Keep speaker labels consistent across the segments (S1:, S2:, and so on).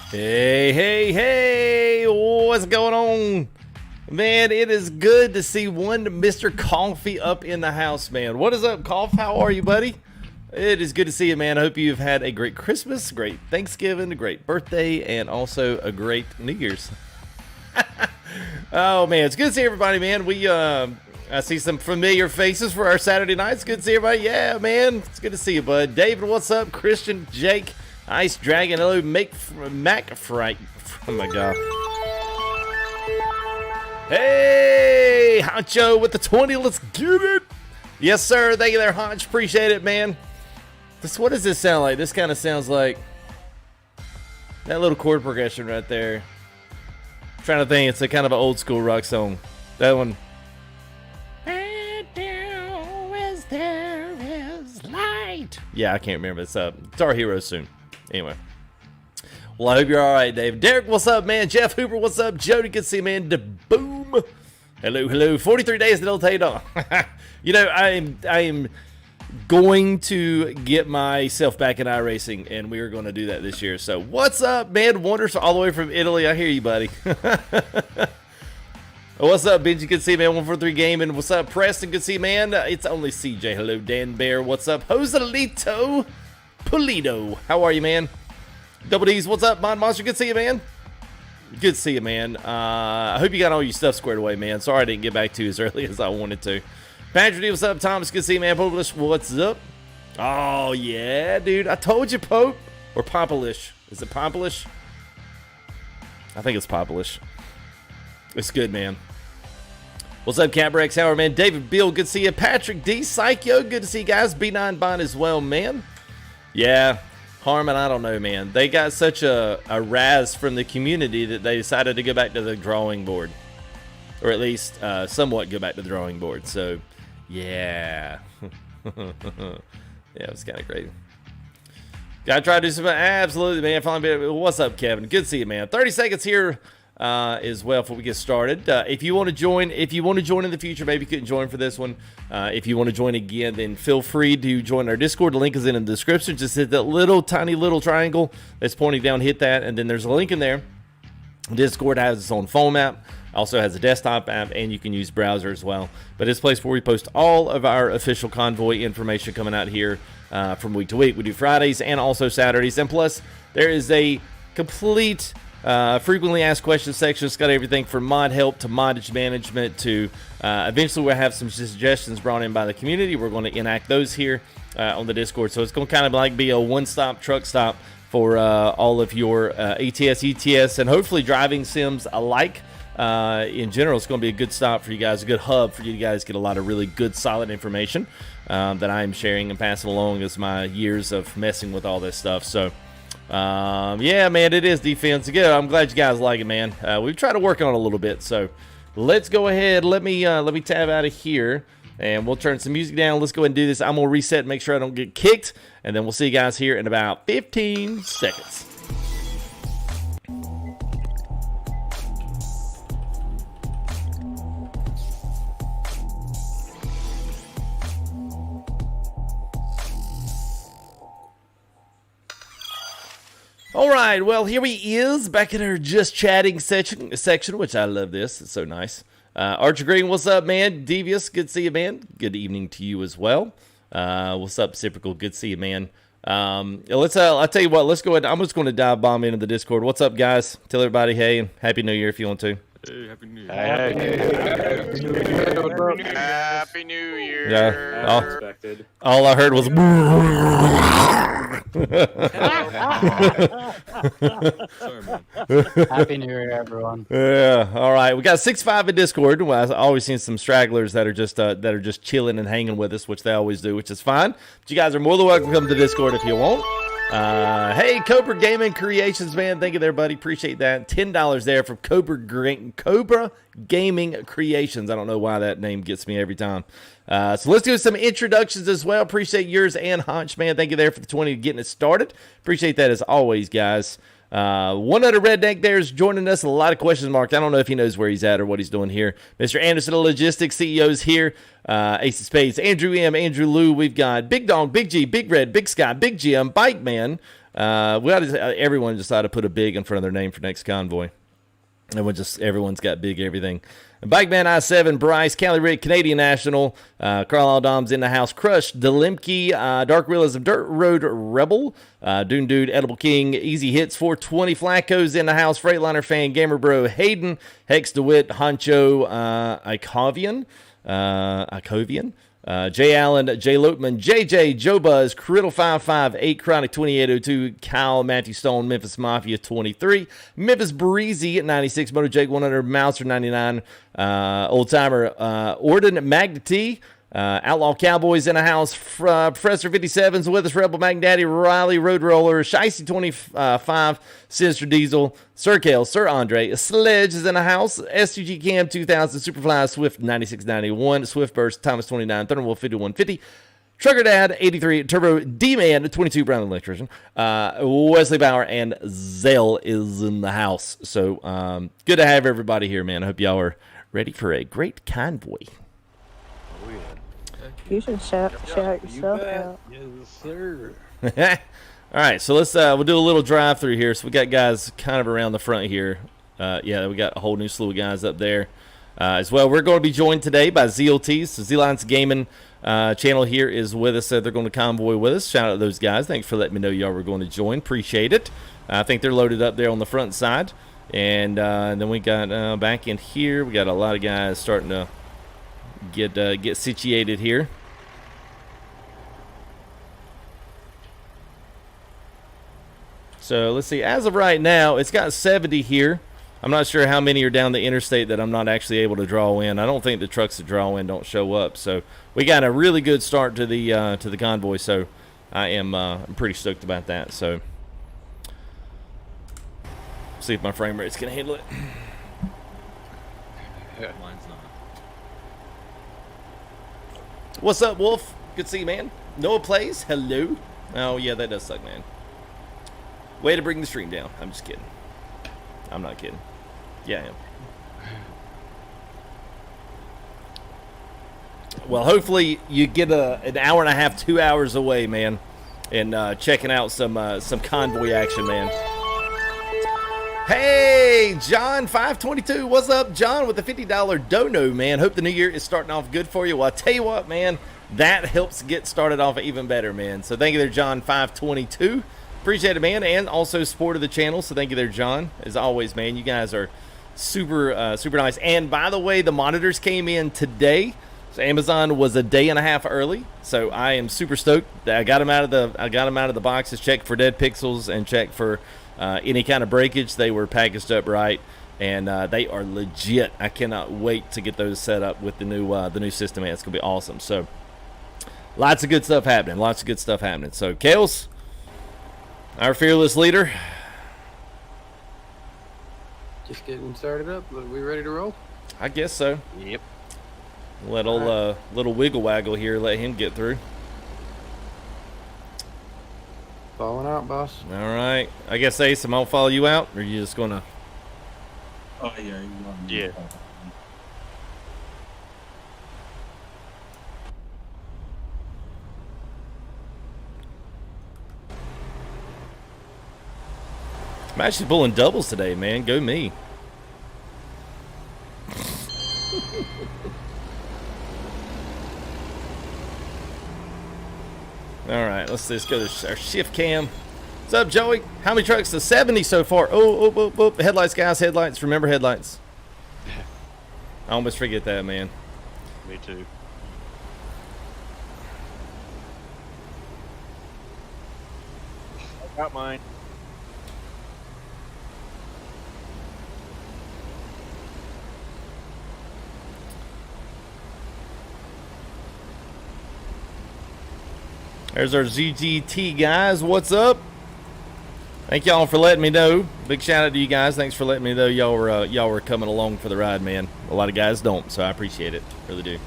S1: Hey, hey, hey, what's going on? Man, it is good to see one Mr. Coffee up in the house, man. What is up, Coff? How are you, buddy? It is good to see you, man. I hope you've had a great Christmas, great Thanksgiving, a great birthday, and also a great New Year's. Oh, man, it's good to see everybody, man. I see some familiar faces for our Saturday night. It's good to see everybody. Yeah, man, it's good to see you, bud. David, what's up? Christian, Jake, Ice Dragon, hello, Mac Fright. Oh my god. Hey, Honcho with the 20. Let's get it. Yes, sir. Thank you there, Honch. Appreciate it, man. What does this sound like? This kind of sounds like that little chord progression right there. I'm trying to think. It's a kind of an old school rock song. That one. There is light. Yeah, I can't remember. It's our hero soon. Anyway. Well, I hope you're all right, Dave. Derek, what's up, man? Jeff Hooper, what's up? Jody, good to see you, man. Da boom. Hello, hello. 43 days that it'll take on. You know, I am going to get myself back in iRacing, and we are going to do that this year. So, what's up, man? Wonders all the way from Italy. I hear you, buddy. What's up, Benji? Good to see you, man. 143 Gaming. What's up, Preston? Good to see you, man. It's only CJ. Hello, Dan Bear. What's up? Joselito Pulido. How are you, man? Double D's. What's up, Mon Monster? Good to see you, man. Good to see you, man. I hope you got all your stuff squared away, man. Sorry I didn't get back to you as early as I wanted to. Patrick D, what's up? Thomas, good to see you, man. Popelish, what's up? Oh, yeah, dude. I told you, Pope. Or Popelish. Is it Popelish? I think it's Popelish. It's good, man. What's up, Handbrake? How are you, man? David Beal, good to see you. Patrick D, Psycho, good to see you guys. B9 Bond as well, man. Yeah, Harmon, I don't know, man. They got such a razz from the community that they decided to go back to the drawing board. Or at least somewhat go back to the drawing board. So, yeah. Yeah, it was kind of great. Gotta try to do something. Absolutely, man. Finally, what's up, Kevin? Good to see you, man. 30 seconds here. As well before we get started. If you want to join in the future, maybe you couldn't join for this one. If you want to join again, then feel free to join our Discord. The link is in the description. Just hit that tiny little triangle that's pointing down, hit that, and then there's a link in there. Discord has its own phone app, also has a desktop app, and you can use browser as well. But it's a place where we post all of our official convoy information coming out here from week to week. We do Fridays and also Saturdays, and plus there is a complete frequently asked questions section. It's got everything from mod help to modage management to eventually we'll have some suggestions brought in by the community. We're going to enact those here on the Discord. So it's going to kind of like be a one-stop truck stop for all of your ATS, ETS, and hopefully driving sims alike. In general, it's going to be a good stop for you guys, a good hub for you guys to get a lot of really good, solid information that I am sharing and passing along as my years of messing with all this stuff. So yeah, man, it is defense. Good. I'm glad you guys like it, man. We've tried to work on it a little bit, so let's go ahead. Let me tab out of here, and we'll turn some music down. Let's go ahead and do this. I'm gonna reset, make sure I don't get kicked, and then we'll see you guys here in about 15 seconds. All right, well, here he is, back in our just chatting section, which I love this. It's so nice. Archer Green, what's up, man? Devious, good to see you, man. Good evening to you as well. What's up, Cyprical? Good to see you, man. I'll tell you what, let's go ahead. I'm just going to dive bomb into the Discord. What's up, guys? Tell everybody, hey, and Happy New Year if you want to.
S2: Hey, Happy New Year.
S3: Happy New Year.
S2: Happy New Year.
S1: Yeah, all I heard was.
S2: Sorry, man.
S3: Happy New Year, everyone.
S1: Yeah, all right. We got 6-5 in Discord. Well, I've always seen some stragglers that are just chilling and hanging with us, which they always do, which is fine. But you guys are more than welcome to come to Discord if you want. Hey, Cobra Gaming Creations, man. Thank you there, buddy. Appreciate that. $10 there from Cobra Gaming Creations. I don't know why that name gets me every time. So let's do some introductions as well. Appreciate yours and Hunch, man. Thank you there for the 20 getting it started. Appreciate that as always, guys. One other redneck there is joining us. A lot of question marks. I don't know if he knows where he's at or what he's doing here. Mr. Anderson of Logistics, CEO's here. Ace of Spades, Andrew M, Andrew Lou. We've got Big Dog, Big G, Big Red, Big Sky, Big Jim, Bike Man. We got everyone decided to put a big in front of their name for next convoy. And everyone's got big everything. Bike Man I7, Bryce, Cali Rick, Canadian National, Carlisle Dom's in the house, Crush, Delimke, Dark Realism, Dirt Road Rebel, Dune Dude, Edible King, Easy Hits, 420, Flacco's in the house, Freightliner Fan, Gamer Bro, Hayden, Hex DeWitt, Honcho, Icovian, Jay Allen, Jay Lootman, JJ, Joe Buzz, Criddle 558, Chronic 2802, Kyle, Matthew Stone, Memphis Mafia 23, Memphis Breezy at 96, Moto Jake 100, Mouser 99, Old Timer, Orden Magna T, Outlaw Cowboys in the house, Professor 57's with us, Rebel Mac Daddy, Riley, Road Roller, Shicey 25, Sinister Diesel, Sir Kale, Sir Andre, Sledge is in the house, SUG Cam 2000, Superfly, Swift 9691, Swift Burst, Thomas 29, Thunderwolf 5150, Trucker Dad 83, Turbo D-Man 22, Brown Electrician, Wesley Bauer, and Zell is in the house. So good to have everybody here, man. I hope y'all are ready for a great convoy.
S4: You should shout yourself out.
S3: Yes, sir.
S1: All right, so let's we'll do a little drive through here. So we got guys kind of around the front here. Yeah, we got a whole new slew of guys up there as well. We're going to be joined today by ZLTs. So Z-Line's Gaming channel here is with us. They're going to convoy with us. Shout out to those guys. Thanks for letting me know y'all were going to join. Appreciate it. I think they're loaded up there on the front side. And then we got back in here. We got a lot of guys starting to get situated here. So let's see. As of right now, it's got 70 here. I'm not sure how many are down the interstate that I'm not actually able to draw in. I don't think the trucks that draw in don't show up. So we got a really good start to the convoy. So I'm pretty stoked about that. So see if my frame rate's gonna handle it.
S2: Mine's not.
S1: What's up, Wolf? Good to see you, man. Noah Plays. Hello. Oh yeah, that does suck, man. Way to bring the stream down. I'm just kidding. I'm not kidding. Yeah, I am. Well, hopefully you get an hour and a half, 2 hours away, man, and checking out some convoy action, man. Hey, John 522. What's up, John, with the $50 dono, man? Hope the new year is starting off good for you. Well, I'll tell you what, man, that helps get started off even better, man. So thank you there, John 522. Appreciate it, man, and also supported the channel, so thank you there, John. As always, man, you guys are super nice. And by the way, the monitors came in today, so Amazon was a day and a half early, so I am super stoked. I got them out of the boxes, checked for dead pixels and checked for any kind of breakage. They were packaged up right, and they are legit. I cannot wait to get those set up with the new system, man. It's gonna be awesome. So lots of good stuff happening. So Kales, our fearless leader.
S3: Just getting started up. Are we ready to roll?
S1: I guess so.
S3: Yep.
S1: Little wiggle waggle here. Let him get through.
S3: Falling out, boss.
S1: All right. I guess Ace, I'm gonna follow you out, or are you just gonna?
S2: Oh yeah. Yeah.
S1: I'm actually pulling doubles today, man. Go me. All right, let's go to our shift cam. What's up, Joey? How many trucks? To 70 so far. Oh. Headlights, guys. Headlights. Remember headlights. I almost forget that, man.
S2: Me too. I got mine.
S1: There's our ZGT guys. What's up? Thank y'all for letting me know. Big shout out to you guys. Thanks for letting me know y'all were coming along for the ride, man. A lot of guys don't, so I appreciate it. Really do.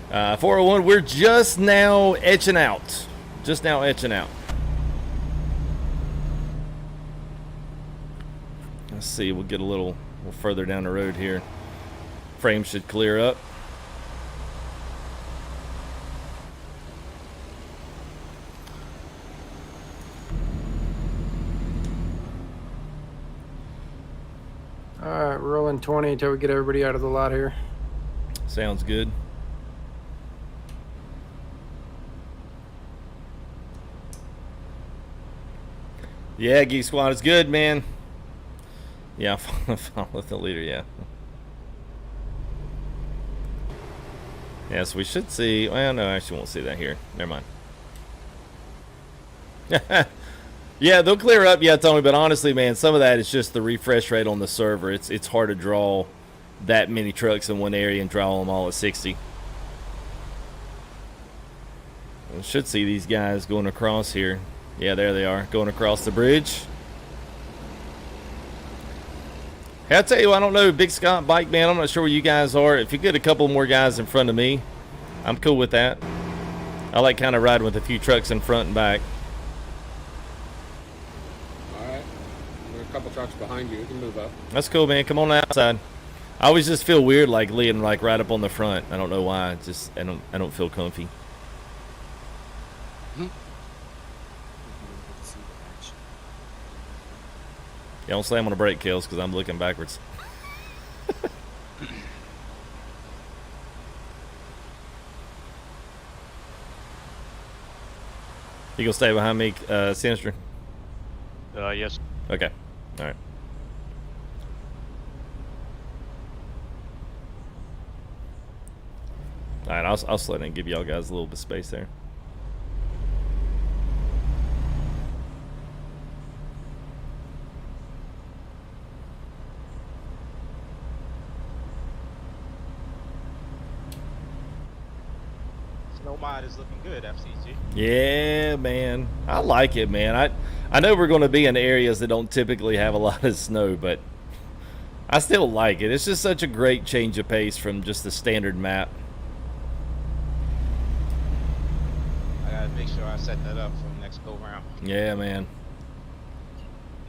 S1: 401, we're just now etching out. Let's see, we'll get a little further down the road here. Frame should clear up.
S3: All right, rolling 20 until we get everybody out of the lot here.
S1: Sounds good. Yeah, Geek Squad is good, man. Yeah, follow the leader, yeah. Yes, we should see. Well, no, I actually won't see that here. Never mind. Yeah, they'll clear up, yeah, Tony, but honestly, man, some of that is just the refresh rate on the server. It's hard to draw that many trucks in one area and draw them all at 60. We should see these guys going across here. Yeah, there they are, going across the bridge. Hey, I'll tell you, I don't know, Big Scott Bike Man, I'm not sure where you guys are. If you get a couple more guys in front of me, I'm cool with that. I like kind of riding with a few trucks in front and back.
S5: Alright. There are a couple trucks behind you. You can move up.
S1: That's cool, man. Come on outside. I always just feel weird like leading like right up on the front. I don't know why. It's just I don't feel comfy. Yeah, don't slam on the brake, Kills, because I'm looking backwards. You gonna stay behind me, Sinister?
S2: Yes.
S1: Okay. All right. All right, I'll slow down and give y'all guys a little bit of space there.
S6: Snow mod is looking good, FCG.
S1: Yeah, man. I like it, man. I know we're going to be in areas that don't typically have a lot of snow, but I still like it. It's just such a great change of pace from just the standard map.
S6: I gotta make sure I set that up for the next go round.
S1: Yeah, man.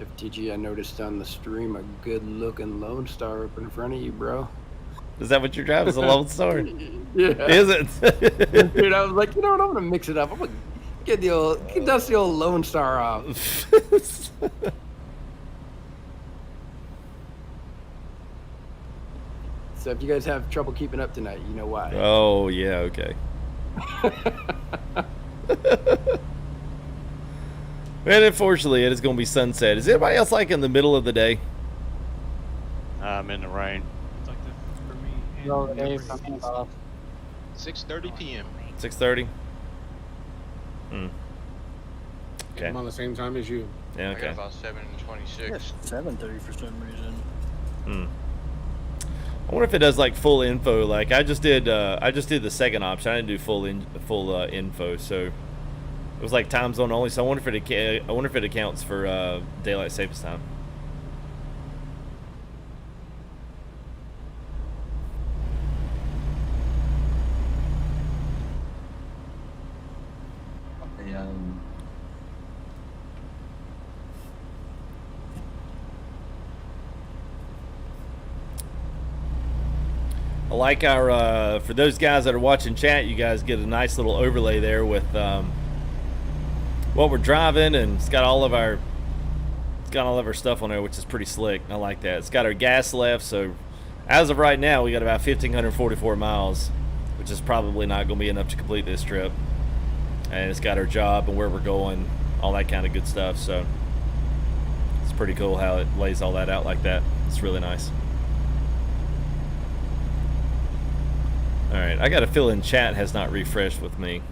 S3: FTG, I noticed on the stream a good looking Lone Star up in front of you, bro.
S1: Is that what you're driving? Is a Lone Star?
S3: Yeah.
S1: Is it?
S3: Dude, I was like, you know what? I'm gonna mix it up. I'm gonna get dust the old Lone Star off. So if you guys have trouble keeping up tonight, you know why.
S1: Oh, yeah, okay. And unfortunately, it is going to be sunset. Is anybody else like in the middle of the day?
S2: I'm in the rain.
S6: It's like that for me. And
S4: No,
S6: every
S4: Dave, I'm
S6: season.
S4: off.
S6: 6:30 p.m.
S1: 6:30? Okay.
S5: I'm on the same time as you.
S1: Yeah,
S7: I got
S1: okay.
S7: about 7:26.
S4: Yes, 7:30 for some reason.
S1: I wonder if it does like full info. Like I just did the second option. I didn't do full info, so it was like time zone only. So I wonder if it accounts for daylight savings time. I like our for those guys that are watching chat, you guys get a nice little overlay there with what we're driving, and it's got all of our stuff on there, which is pretty slick. I like that. It's got our gas left, so as of right now we got about 1,544 miles, which is probably not going to be enough to complete this trip. And it's got our job and where we're going, all that kind of good stuff. So it's pretty cool how it lays all that out like that. It's really nice. Alright, I got a feeling chat has not refreshed with me.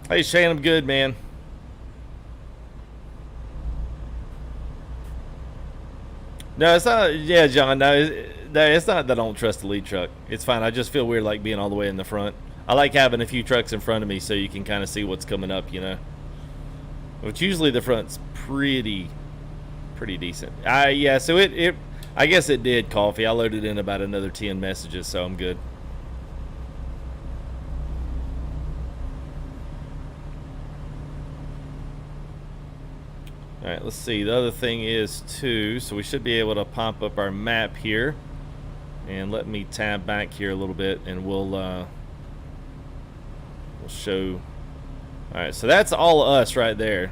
S1: Hey Shane, I'm good, man. No, it's not. Yeah, John, no, it's not that I don't trust the lead truck. It's fine. I just feel weird like being all the way in the front. I like having a few trucks in front of me so you can kind of see what's coming up, you know. Which usually the front's pretty decent. Yeah, so it I guess it did, Coffee. I loaded in about another 10 messages, so I'm good. All right, let's see. The other thing is too, so we should be able to pop up our map here. And let me tab back here a little bit, and we'll show. All right, so that's all of us right there.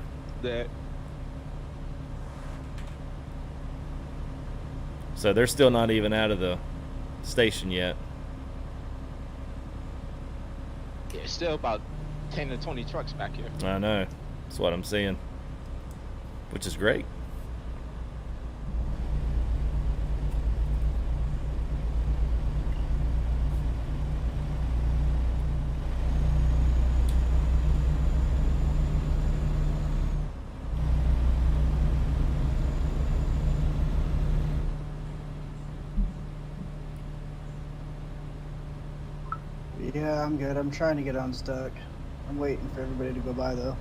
S1: So they're still not even out of the station yet.
S6: Yeah, still about 10 to 20 trucks back here.
S1: I know. That's what I'm seeing. Which is great.
S7: Yeah, I'm good. I'm trying to get unstuck. I'm waiting for everybody to go by though.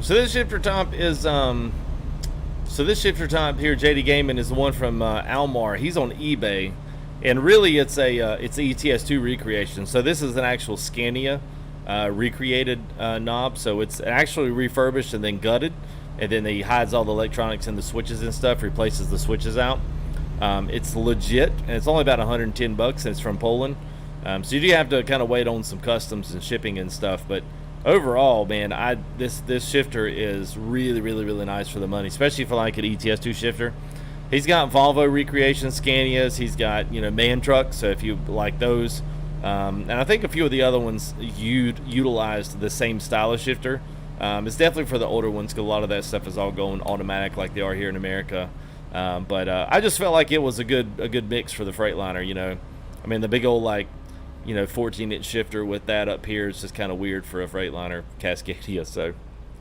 S1: So this shifter top is so this shifter top here, JD Gaming, is the one from Almar. He's on eBay, and really it's a ETS2 recreation. So this is an actual Scania recreated knob. So it's actually refurbished and then gutted, and then he hides all the electronics and the switches and stuff, replaces the switches out. It's legit, and it's only about 110 bucks, and it's from Poland. So you do have to kind of wait on some customs and shipping and stuff, but overall, man, this shifter is really nice for the money, especially for like an ETS2 shifter. He's got Volvo recreation Scanias. He's got, you know, man trucks, so if you like those, and I think a few of the other ones utilized the same style of shifter. It's definitely for the older ones, because a lot of that stuff is all going automatic like they are here in America. But I just felt like it was a good mix for the Freightliner. You know, I mean, the big old, like, you know, 14-inch shifter with that up here is just kind of weird for a Freightliner Cascadia. So I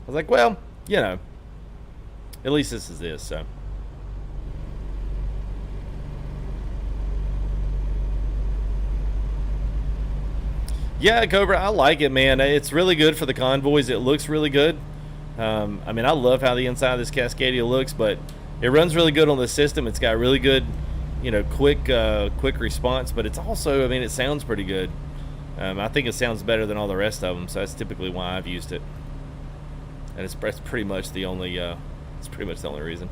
S1: was like, well, you know, at least this is this. So yeah, Cobra, I like it, man. It's really good for the convoys. It looks really good. I mean, I love how the inside of this Cascadia looks, but it runs really good on the system. It's got really good, you know, quick response, but it's also, I mean, it sounds pretty good. I think it sounds better than all the rest of them, so that's typically why I've used it. And it's pretty much the only reason.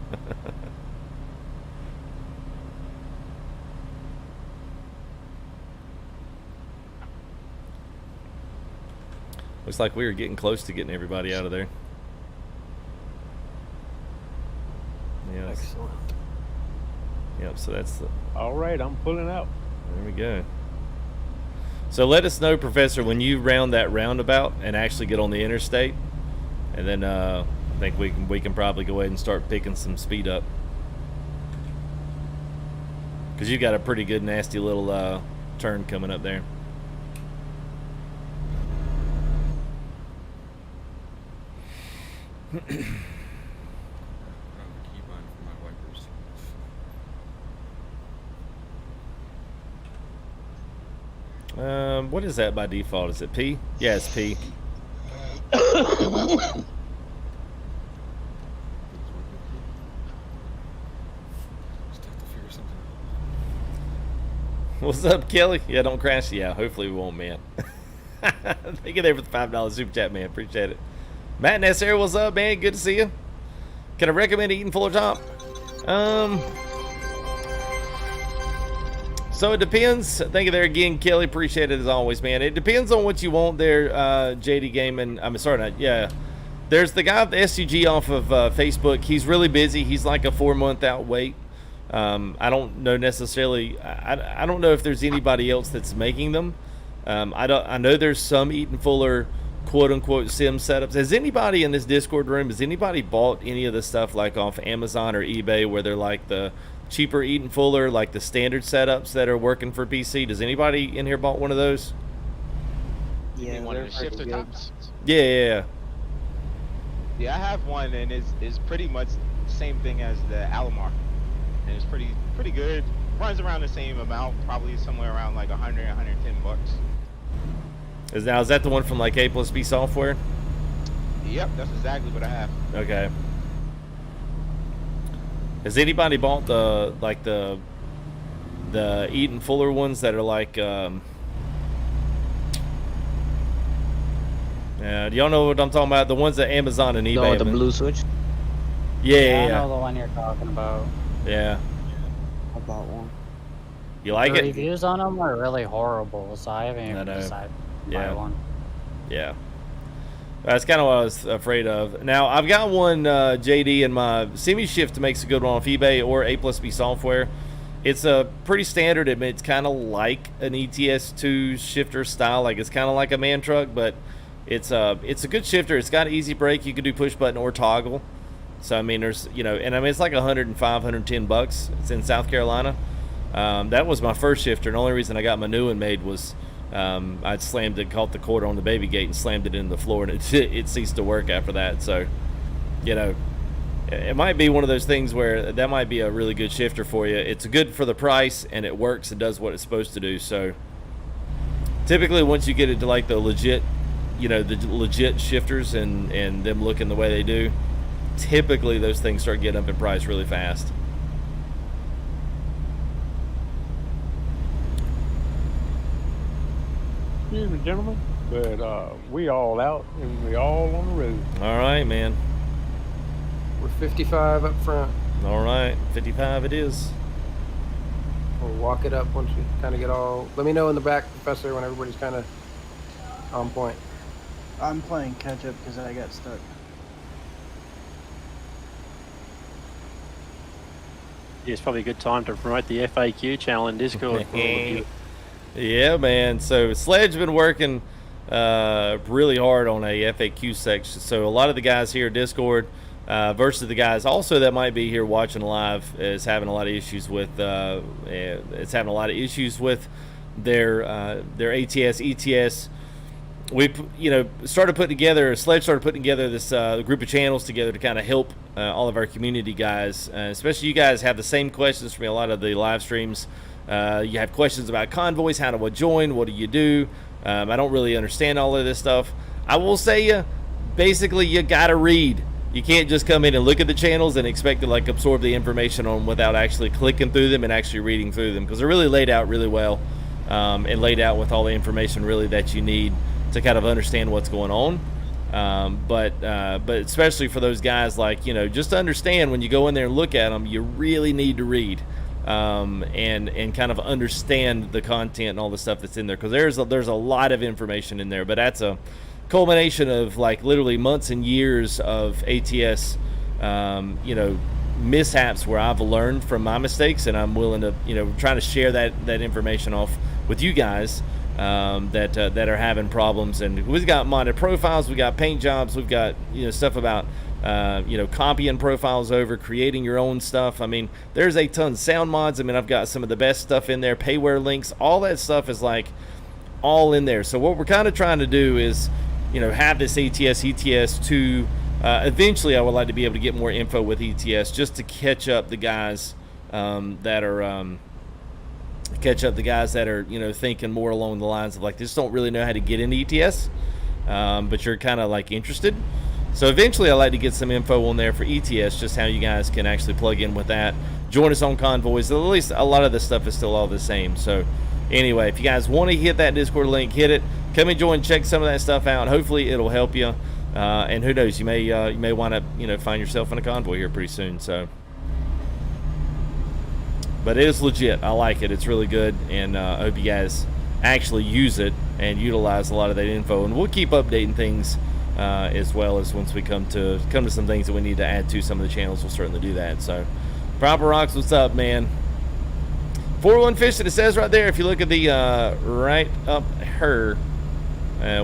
S1: Looks like we were getting close to getting everybody out of there. Yes.
S3: Excellent.
S1: Yep, so that's the...
S2: All right, I'm pulling out.
S1: There we go. So let us know, Professor, when you round that roundabout and actually get on the interstate, and then I think we can probably go ahead and start picking some speed up, because you got a pretty good nasty little turn coming up there. What is that by default? Is it P? Yeah, it's P. What's up, Kelly? Yeah, don't crash. Yeah, hopefully we won't, man. Thank you there for the $5 super chat, man. Appreciate it. Matt Ness here, what's up, man? Good to see you. Can I recommend eating Fuller Top? So it depends. Thank you there again, Kelly. Appreciate it as always, man. It depends on what you want there, JD Gaming. I'm sorry, not, yeah. There's the guy with the SUG off of Facebook. He's really busy. He's like a 4-month out wait. I don't know necessarily. I don't know if there's anybody else that's making them. I know there's some Eaton Fuller quote unquote sim setups. Has anybody in this Discord room, has anybody bought any of the stuff like off Amazon or eBay where they're like the cheaper Eaton Fuller, like the standard setups that are working for PC? Does anybody in here bought one of those?
S6: Yeah, one of the shifter tops.
S1: Yeah.
S6: Yeah, I have one, and it's pretty much the same thing as the Almar, and it's pretty good. Runs around the same amount, probably somewhere around like 100, 110 bucks.
S1: Is that the one from like A+B Software?
S6: Yep, that's exactly what I have.
S1: Okay. Has anybody bought the Eaton Fuller ones that are like Do y'all know what I'm talking about? The ones that Amazon and eBay.
S8: No, the
S1: have been-
S8: blue switch.
S1: Yeah,
S4: I
S1: yeah,
S4: know the one you're talking about.
S1: yeah.
S8: I bought one.
S1: You like
S4: the
S1: it?
S4: reviews on them are really horrible, so I haven't even
S1: know.
S4: decided to
S1: Yeah.
S4: buy one.
S1: Yeah. That's kind of what I was afraid of. Now, I've got one JD in my semi-shift makes a good one off eBay or A+B software. It's a pretty standard. It's kind of like an ETS2 shifter style. Like it's kind of like a man truck, but it's a good shifter. It's got easy brake. You can do push button or toggle. So, I mean, there's, you know, and I mean, it's like $105, $110. It's in South Carolina. That was my first shifter. And the only reason I got my new one made was I slammed it, caught the cord on the baby gate and slammed it into the floor, and it ceased to work after that. So, you know, it might be one of those things where that might be a really good shifter for you. It's good for the price, and it works. It does what it's supposed to do. So, typically, once you get it to like the legit, you know, the legit shifters and them looking the way they do, typically those things start getting up in price really fast.
S9: Excuse me, gentlemen, but we all out and we all on the road.
S1: All right, man.
S3: We're 55 up front.
S1: All right, 55 it is.
S3: We'll walk it up once we kind of get all. Let me know in the back, Professor, when everybody's kind of on point.
S7: I'm playing catch up because I got stuck.
S9: Yeah, it's probably a good time to promote the FAQ channel in Discord. For all of you.
S1: Yeah, man. So Sledge been working really hard on a FAQ section. So a lot of the guys here at Discord versus the guys also that might be here watching live is having a lot of issues with their ATS, ETS. We started putting together. Sledge started putting together this group of channels together to kind of help all of our community guys, especially you guys have the same questions from a lot of the live streams. You have questions about convoys. How do I join? What do you do? I don't really understand all of this stuff. I will say basically you gotta read. You can't just come in and look at the channels and expect to like absorb the information on them without actually clicking through them and actually reading through them, because they're really laid out really well and laid out with all the information really that you need to kind of understand what's going on. But especially for those guys, like, you know, just to understand when you go in there and look at them, you really need to read and kind of understand the content and all the stuff that's in there, because there's a lot of information in there. But that's a culmination of like literally months and years of ATS mishaps where I've learned from my mistakes, and I'm willing to trying to share that information off with you guys that are having problems. And we've got modded profiles, we got paint jobs, we've got stuff about copying profiles over, creating your own stuff. I mean, there's a ton. Sound mods, I mean, I've got some of the best stuff in there. Payware links, all that stuff is like all in there. So what we're kind of trying to do is have this ATS, ETS to eventually I would like to be able to get more info with ETS just to catch up the guys that are thinking more along the lines of like, just don't really know how to get into ETS, but you're kind of like interested. So eventually I'd like to get some info on there for ETS, just how you guys can actually plug in with that. Join us on convoys. At least a lot of this stuff is still all the same. So anyway, if you guys want to hit that Discord link, hit it. Come and join, check some of that stuff out. Hopefully it'll help you. And who knows, you may wind up find yourself in a convoy here pretty soon. So, but it is legit. I like it. It's really good, and I hope you guys actually use it and utilize a lot of that info. And we'll keep updating things as well as once we come to some things that we need to add to some of the channels. We'll certainly do that. So, Proper Rocks, what's up, man? 401 Fishing, it says right there. If you look at the right up her,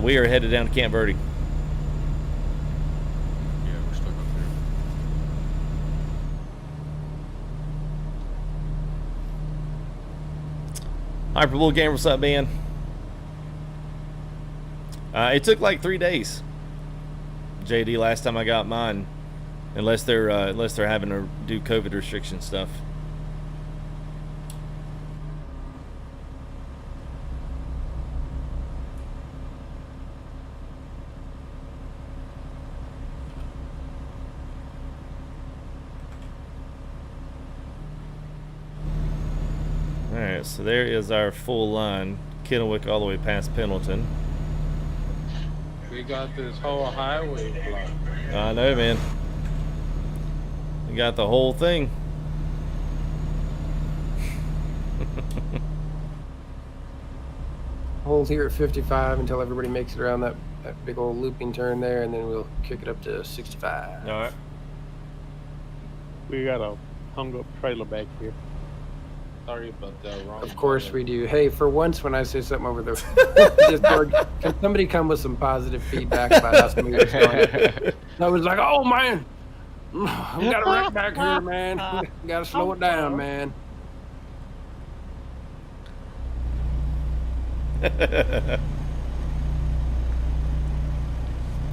S1: we are headed down to Camp Verde.
S5: Yeah, we're stuck up there.
S1: Hyperbull Gamer, what's up, man? It took like 3 days, JD, last time I got mine, unless they're having to do COVID restriction stuff. Alright, so there is our full line, Kennewick all the way past Pendleton.
S5: We got this whole highway blocked.
S1: I know, man. We got the whole thing.
S3: Hold here at 55 until everybody makes it around that big old looping turn there, and then we'll kick it up to 65.
S1: All right.
S9: We got a hung up trailer back here.
S5: Sorry about that. Wrong.
S3: Of course we do. Hey, for once when I say something over the Discord, can somebody come with some positive feedback about how smooth it's going? I was like, oh man, we got a wreck back here, man. We got to slow it down, man.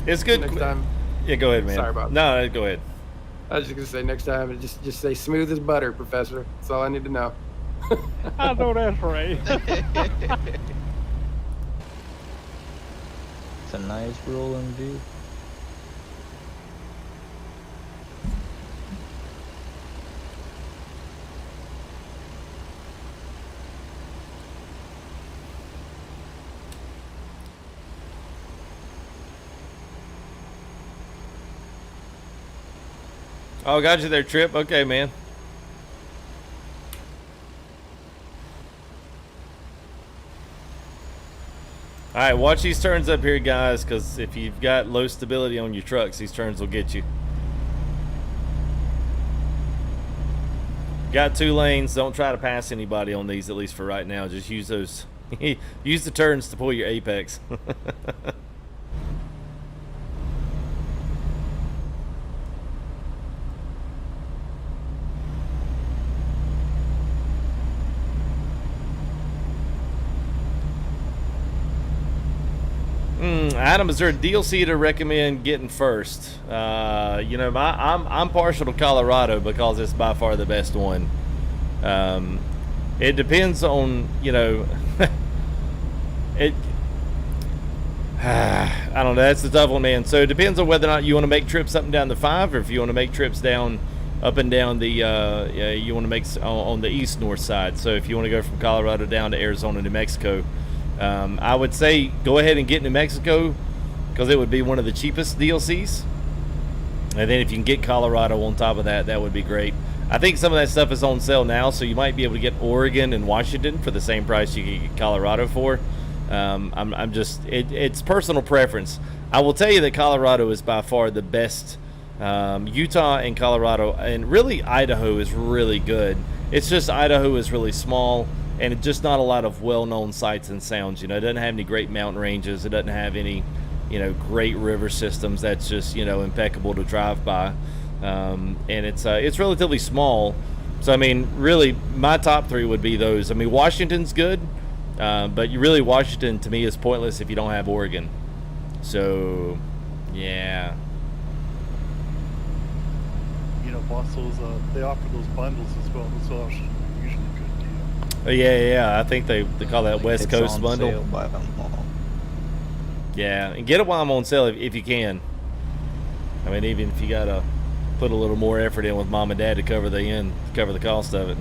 S1: It's good.
S3: Next time,
S1: Yeah, go ahead, man.
S3: Sorry about
S1: No, go ahead.
S3: I was just gonna say next time, just say smooth as butter, Professor. That's all I need to know.
S9: I know that's right.
S8: It's a nice rolling view.
S1: Oh, got you there, Trip. Okay, man. All right, watch these turns up here, guys, because if you've got low stability on your trucks, these turns will get you. Got 2 lanes. Don't try to pass anybody on these, at least for right now. Just use those. Use the turns to pull your apex. Adam, is there a DLC to recommend getting first? You know, I'm partial to Colorado because it's by far the best one. It depends on, you know, I don't know. That's the tough one, man. So it depends on whether or not you want to make trips up and down the 5, or if you want to make trips down, up and down the, you want to make on the east-north side. So if you want to go from Colorado down to Arizona, New Mexico, I would say go ahead and get New Mexico because it would be one of the cheapest DLCs. And then if you can get Colorado on top of that, that would be great. I think some of that stuff is on sale now, so you might be able to get Oregon and Washington for the same price you can get Colorado for. I'm just, it's personal preference. I will tell you that Colorado is by far the best. Utah and Colorado, and really Idaho is really good. It's just Idaho is really small, and it's just not a lot of well-known sights and sounds. You know, it doesn't have any great mountain ranges. It doesn't have any, you know, great river systems. That's just, you know, impeccable to drive by. And it's relatively small. So I mean, really, my top 3 would be those. I mean, Washington's good, but really Washington to me is pointless if you don't have Oregon. So, yeah.
S10: You know, boss, those they offer those bundles as well. Those are usually a good deal.
S1: Oh, yeah. I think they call that West Coast bundle.
S8: Sale, buy them all.
S1: Yeah, and get it while I'm on sale if you can. I mean, even if you gotta put a little more effort in with mom and dad to cover the cost of it.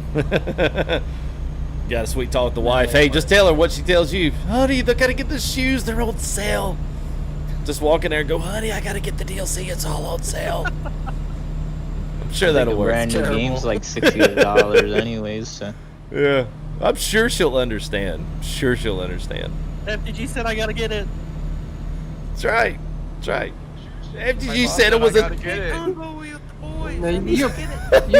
S1: Got to sweet talk the wife. Hey, just tell her what she tells you. Honey, they gotta get the shoes. They're on sale. Just walk in there and go, honey, I gotta get the DLC. It's all on sale. I'm sure that'll work.
S8: Brand new game's like $60 anyways. So.
S1: Yeah, I'm sure she'll understand.
S10: FTG said I gotta get it.
S1: That's right. FTG said it was a...
S3: No, you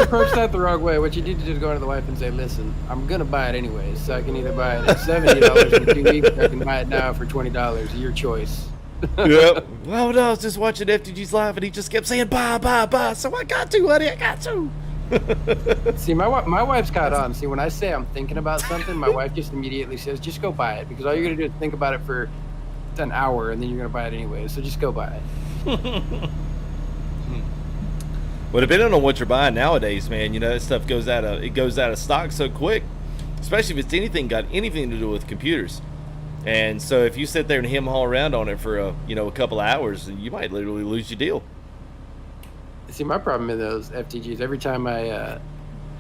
S3: approach that the wrong way. What you need to do is go into the wife and say, listen, I'm going to buy it anyways, so I can either buy it at $70 in 2 weeks, or I can buy it now for $20. Your choice.
S1: Yep. Well, no, I was just watching FTG's live, and he just kept saying, buy. So I got to, honey, I got to.
S3: See, my wife's caught on. See, when I say I'm thinking about something, my wife just immediately says, just go buy it, because all you're going to do is think about it for an hour, and then you're going to buy it anyway, so just go buy it.
S1: Well, depending on what you're buying nowadays, man, you know, that stuff goes out of stock so quick, especially if it's got anything to do with computers. And so if you sit there and hem-haul around on it for a couple of hours, you might literally lose your deal.
S3: See, my problem in those FTGs, every time I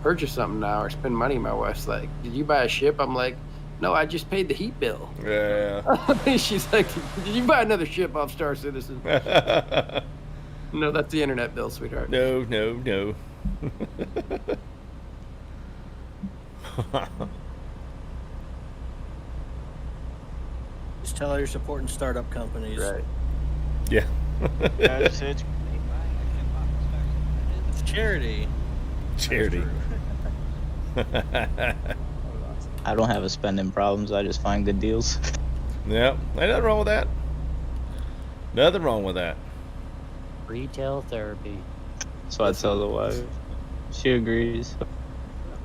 S3: purchase something now or spend money, my wife's like, did you buy a ship? I'm like, No, I just paid the heat bill.
S1: Yeah.
S3: She's like, did you buy another ship off Star Citizen? No, that's the internet bill, sweetheart.
S1: No, no, no.
S11: Just tell her you're supporting startup companies.
S3: Right.
S1: Yeah.
S2: It's
S11: It's charity.
S1: Charity.
S8: I don't have a spending problems. I just find good deals.
S1: Yeah, ain't nothing wrong with that. Nothing wrong with that.
S4: Retail therapy.
S8: So I tell the wife. She agrees.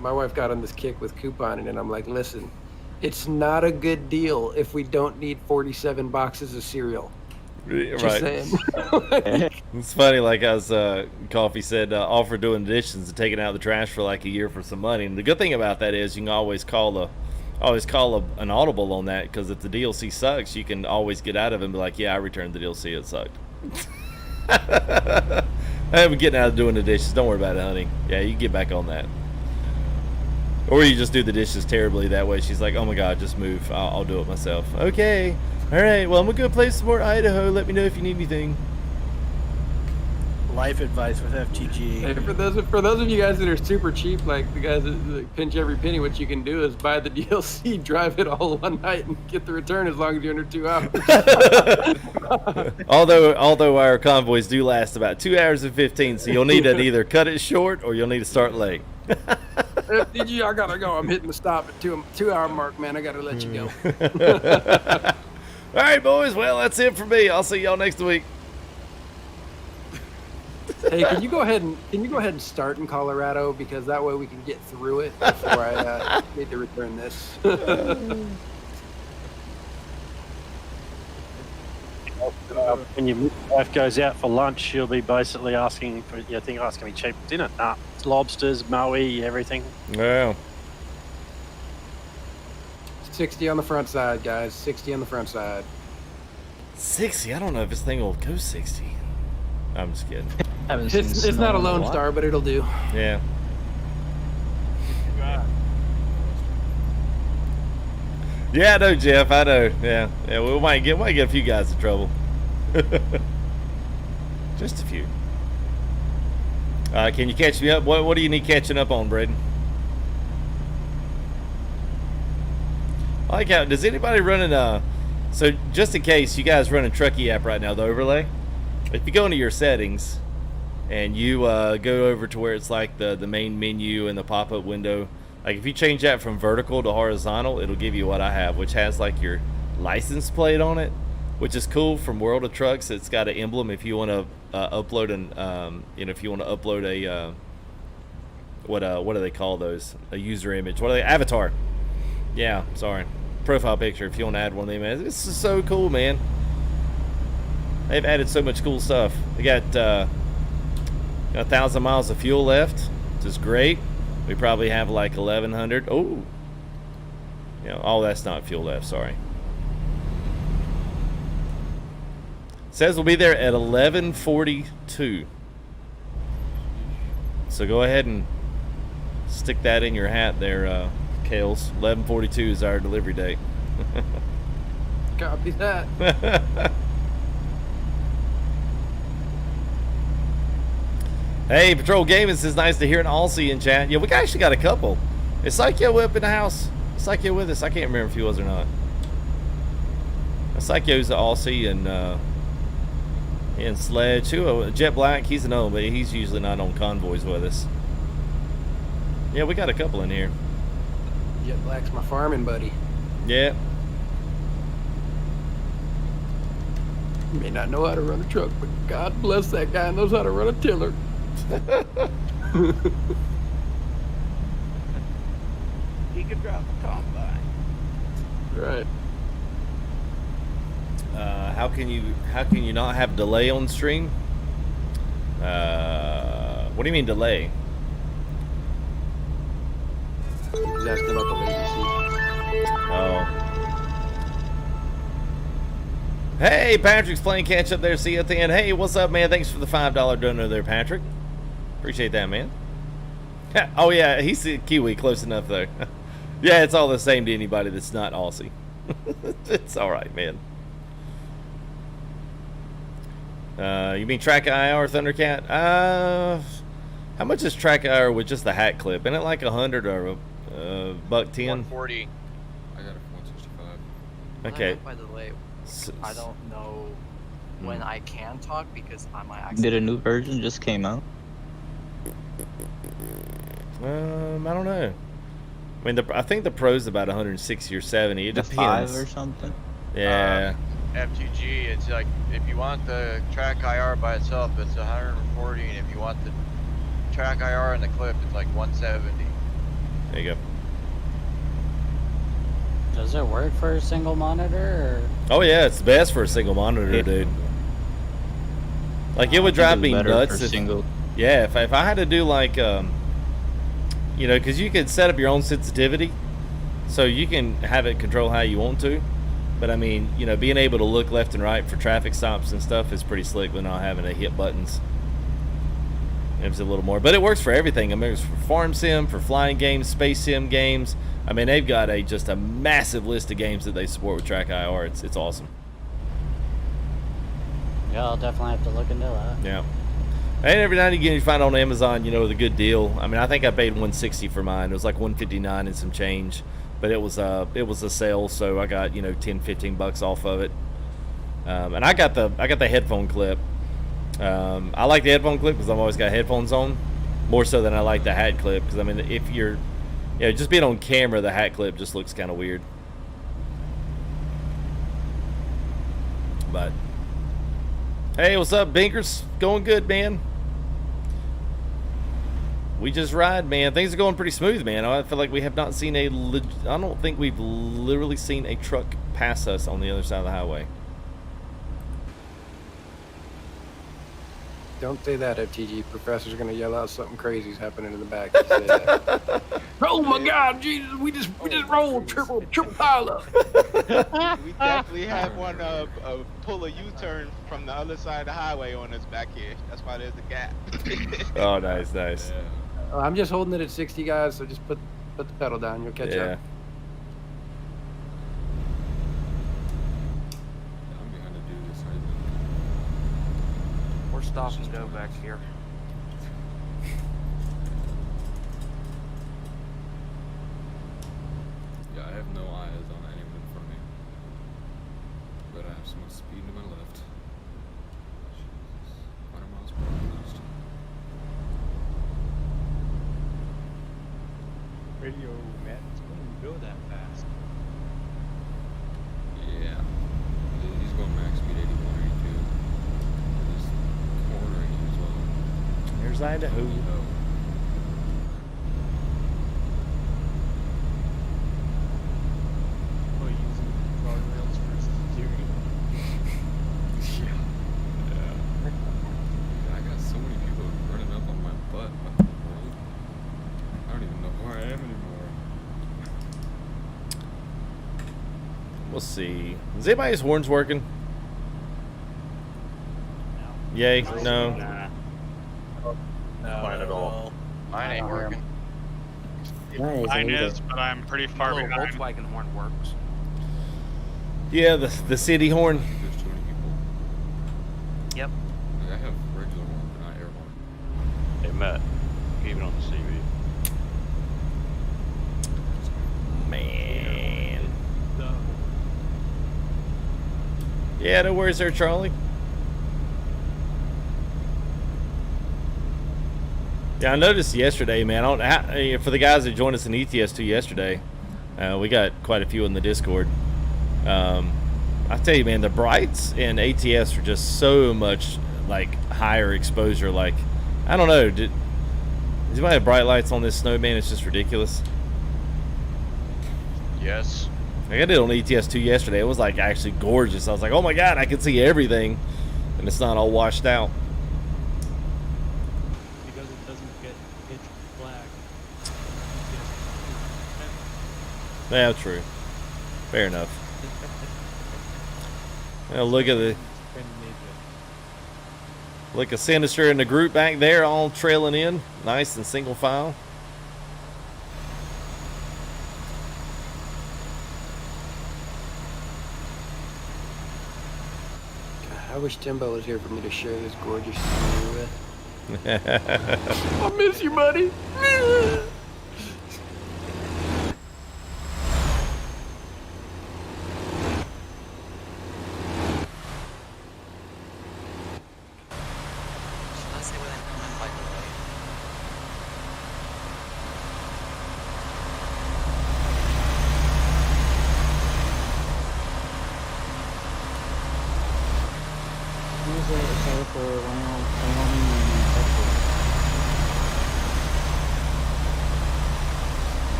S3: My wife got on this kick with couponing, and I'm like, listen, it's not a good deal if we don't need 47 boxes of cereal. Just
S1: Right.
S3: saying.
S1: It's funny, like I was, Coffee said, offer doing additions and taking out the trash for like a year for some money. And the good thing about that is you can always call an audible on that, because if the DLC sucks, you can always get out of it and be like, yeah, I returned the DLC, it sucked. I'm getting out of doing the dishes. Don't worry about it, honey. Yeah, you can get back on that. Or you just do the dishes terribly. That way she's like, oh my god, just move. I'll do it myself. Okay. All right. Well, I'm going to go play some more Idaho. Let me know if you need anything.
S11: Life advice with FTG.
S3: Hey, for those of you guys that are super cheap, like the guys that like, pinch every penny, what you can do is buy the DLC, drive it all one night, and get the return as long as you're under 2 hours.
S1: although our convoys do last about 2 hours and 15, so you'll need to either cut it short or you'll need to start late.
S3: FTG, I gotta go. I'm hitting the stop at 2 hour mark, man. I gotta let you go.
S1: All right, boys. Well, that's it for me. I'll see y'all next week.
S3: Hey, can you go ahead and start in Colorado, because that way we can get through it before I need to return this.
S9: When your wife goes out for lunch, she'll be basically asking for, you think, oh, it's going to be cheap dinner. Nah, it's lobsters, moe, everything.
S1: Yeah.
S3: 60 on the front side, guys. 60 on the front side.
S1: 60? I don't know if this thing will go 60. I'm just kidding.
S3: It's not a Lone Star, but it'll do.
S1: Yeah. Yeah, I know, Jeff. I know. Yeah. Yeah. We might get a few guys in trouble. Just a few. Can you catch me up? What do you need catching up on, Braden? I like how, does anybody running so just in case you guys running Truckee app right now, the overlay, if you go into your settings and you go over to where it's like the main menu and the pop-up window, like if you change that from vertical to horizontal, it'll give you what I have, which has like your license plate on it, which is cool. From World of Trucks, it's got an emblem if you want to upload if you want to upload a what do they call those, a user image, what are they, avatar, yeah, sorry, profile picture, if you want to add one of them. This is so cool, man. They've added so much cool stuff. They got 1,000 miles of fuel left, which is great. We probably have like 1,100. Oh, oh, that's not fuel left. Sorry. It says we'll be there at 11:42. So go ahead and stick that in your hat there, Kales. 11:42 is our delivery date.
S3: Copy that.
S1: Hey, Patrol Gaming says nice to hear an Aussie in chat. Yeah, we actually got a couple. Is Psycho up in the house? Is Psycho with us? I can't remember if he was or not. Psycho's the Aussie, and Sledge. Jet Black, he's an old, but he's usually not on convoys with us. Yeah, we got a couple in here.
S3: Jet Black's my farming buddy.
S1: Yeah.
S3: He may not know how to run a truck, but God bless that guy knows how to run a tiller.
S11: He could drive a combine.
S3: Right.
S1: How can you not have delay on stream? What do you mean delay?
S3: He's asking about the latency.
S1: Oh. Hey, Patrick's playing catch up there. See you at the end. Hey, what's up, man? Thanks for the $5 donor there, Patrick. Appreciate that, man. Oh yeah, he's a Kiwi, close enough though. Yeah, it's all the same to anybody that's not Aussie. It's all right, man. You mean track IR Thundercat? How much is track IR with just the hat clip? Isn't it like 100 or a buck 10?
S12: 140.
S5: I got it for 165.
S1: Okay.
S12: By the way, I don't know when I can talk because I might actually...
S8: Did a new version just came out?
S1: I don't know. I mean, I think the Pro's about 160 or 70. It
S8: The
S1: depends.
S8: 5 or something?
S1: Yeah.
S12: FTG, it's like, if you want the track IR by itself, it's 140, and if you want the track IR and the clip, it's like 170.
S1: There you go.
S4: Does it work for a single monitor? Or?
S1: Oh yeah, it's the best for a single monitor, dude. Like it would drive me nuts. Yeah, if I had to do like, you know, because you could set up your own sensitivity, so you can have it control how you want to. But I mean, you know, being able to look left and right for traffic stops and stuff is pretty slick when not having to hit buttons. It's a little more, but it works for everything. I mean, it's for farm sim, for flying games, space sim games. I mean, they've got just a massive list of games that they support with track IR. It's awesome.
S4: Yeah, I'll definitely have to look into that.
S1: Yeah. And every now and again you find on Amazon, you know, with a good deal. I mean, I think I paid $160 for mine. It was like $159 and some change, but it was a sale, so I got, you know, 10-15 bucks off of it. And I got the headphone clip. I like the headphone clip because I've always got headphones on, more so than I like the hat clip. Because I mean, if you're, you know, just being on camera, the hat clip just looks kind of weird. But hey, what's up, Binkers? Going good, man. We just ride, man. Things are going pretty smooth, man. I feel like we have not seen I don't think we've literally seen a truck pass us on the other side of the highway.
S3: Don't say that, FTG. Professor's gonna yell out something crazy's happening in the back. You say that. Oh my God, Jesus! We just rolled triple pile up.
S6: We definitely have one pull a U-turn from the other side of the highway on us back here. That's why there's a gap.
S1: Oh, nice.
S3: I'm just holding it at 60, guys. So just put the pedal down. You'll catch up.
S12: We're stop and go back here.
S5: Yeah, I have no eyes on anyone in front of me. But I have so much speed to my left. Jesus. 100 miles per hour almost.
S13: Radio, Matt, it's going to go that fast.
S5: Yeah. He's going max speed 81 or 82. He's cornering you as well.
S1: There's Idaho.
S13: Oh, using guardrails versus steering.
S5: Yeah. I got so many people running up on my butt. What the world? I don't even know where I am anymore.
S1: We'll see. Is anybody's horns working? Yay? No.
S12: Mine at all. Mine ain't working.
S2: Mine is, but I'm pretty far behind.
S12: Volkswagen horn works.
S1: Yeah, the city horn.
S5: There's too many people.
S12: Yep.
S5: Like, I have regular horn, but not air horn.
S2: Hey, Matt, keep it on the CV.
S1: Man. Yeah, no worries there, Charlie. Yeah, I noticed yesterday, man. For the guys that joined us in ETS2 yesterday, we got quite a few in the Discord. I tell you, man, the brights in ATS are just so much like higher exposure. Like, I don't know. Does anybody have bright lights on this snow, man? It's just ridiculous.
S2: Yes.
S1: Like, I did on ETS2 yesterday. It was like actually gorgeous. I was like, oh my God, I can see everything, and it's not all washed out.
S13: Because it doesn't get pitch black.
S1: Yeah, true. Fair enough. Now look at a Sinister in the group back there, all trailing in, nice and single file.
S3: I wish Timbo was here for me to share this gorgeous scenery with. I miss you, buddy.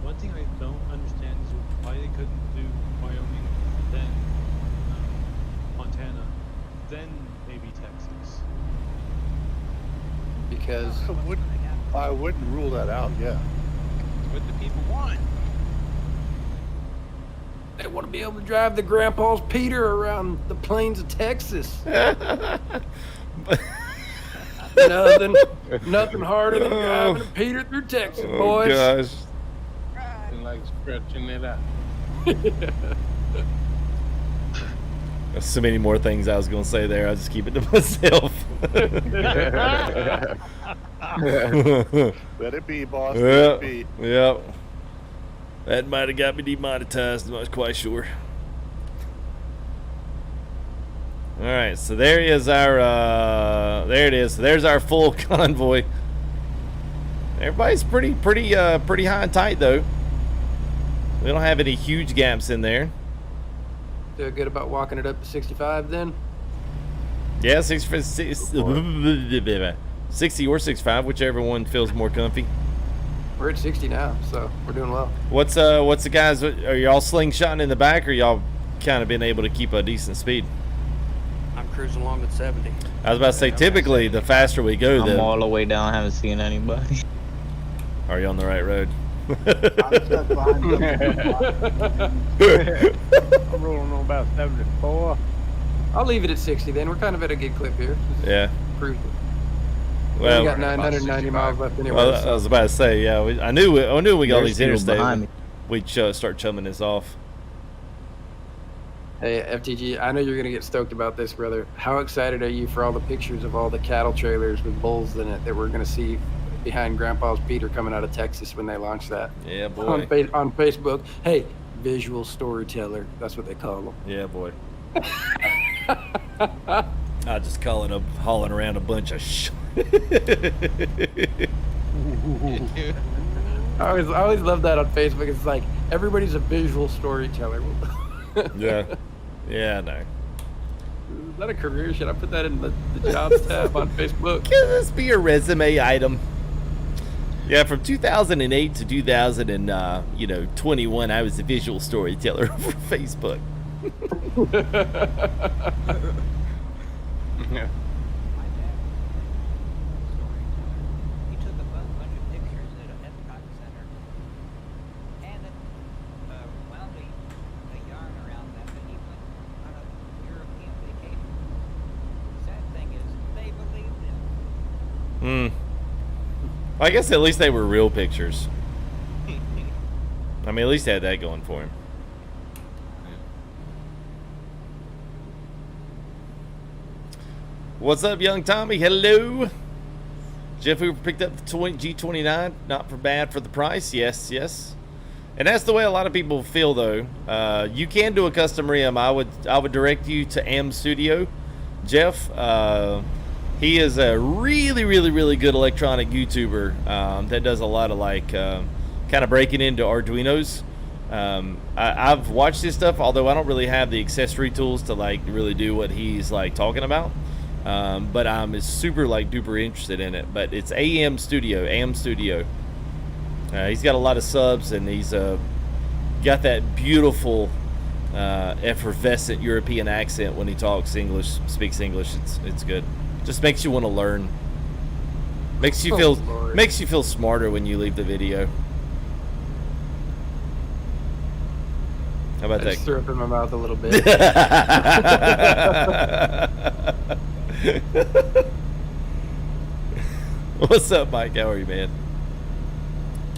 S13: One thing I don't understand is why they couldn't do Wyoming, then Montana, then maybe Texas.
S3: Because
S10: I wouldn't rule that out. Yeah.
S6: What the people want.
S3: they want to be able to drive the grandpa's Peter around the plains of Texas. Nothing harder than driving a Peter through Texas, boys.
S1: Oh, gosh.
S14: Like stretching it out.
S1: There's so many more things I was going to say there. I'll just keep it to myself.
S10: Let it be, boss. Let
S1: Yep.
S10: it be.
S1: Yep. That might have got me demonetized. I'm not quite sure. All right, so there is our. There it is. There's our full convoy. Everybody's pretty high and tight though. We don't have any huge gaps in there.
S3: Feel good about walking it up to 65 then?
S1: Yeah, 60 or 65, whichever one feels more comfy.
S3: We're at 60 now, so we're doing well.
S1: What's the guys? Are y'all slingshotting in the back, or y'all kind of been able to keep a decent speed?
S11: I'm cruising along at 70.
S1: I was about to say, typically the faster we go,
S8: I'm all the way down. Haven't seen anybody.
S1: Are you on the right road?
S14: I'm rolling on about 74.
S3: I'll leave it at 60 then. We're kind of at a good clip here.
S1: Yeah.
S3: Cruising.
S1: Well,
S3: we got 990 miles left anyway.
S1: Well, I was about to say, yeah. I knew we got all these
S8: There's people behind
S1: interstates.
S8: me.
S1: We'd start chumming this off.
S3: Hey, FTG, I know you're going to get stoked about this, brother. How excited are you for all the pictures of all the cattle trailers with bulls in it that we're going to see behind Grandpa's Peter coming out of Texas when they launch that?
S1: Yeah, boy.
S3: On Facebook. Hey, visual storyteller. That's what they call them.
S1: Yeah, boy. I just call it hauling around a bunch of
S3: I always love that on Facebook. It's like everybody's a visual storyteller.
S1: Yeah. Yeah, no.
S3: Is that a career? Should I put that in the jobs tab on Facebook?
S1: Can this be a resume item? Yeah, from 2008 to 2021, I was a visual storyteller for Facebook.
S14: Yeah.
S1: I guess at least they were real pictures. I mean, at least they had that going for him. What's up, young Tommy? Hello. Jeff Hoover picked up the G29. Not for bad for the price. Yes, yes. And that's the way a lot of people feel, though. You can do a custom rim. I would direct you to Am Studio. Jeff, he is a really good electronic YouTuber that does a lot of kind of breaking into Arduinos. I've watched his stuff, although I don't really have the accessory tools to really do what he's talking about. But I'm super duper interested in it. But it's Am Studio. He's got a lot of subs, and he's got that beautiful effervescent European accent when he speaks English. It's good. Just makes you want to learn. Makes you feel smarter when you leave the video. How about that?
S3: Just threw up in my mouth a little bit.
S1: What's up, Mike? How are you, man?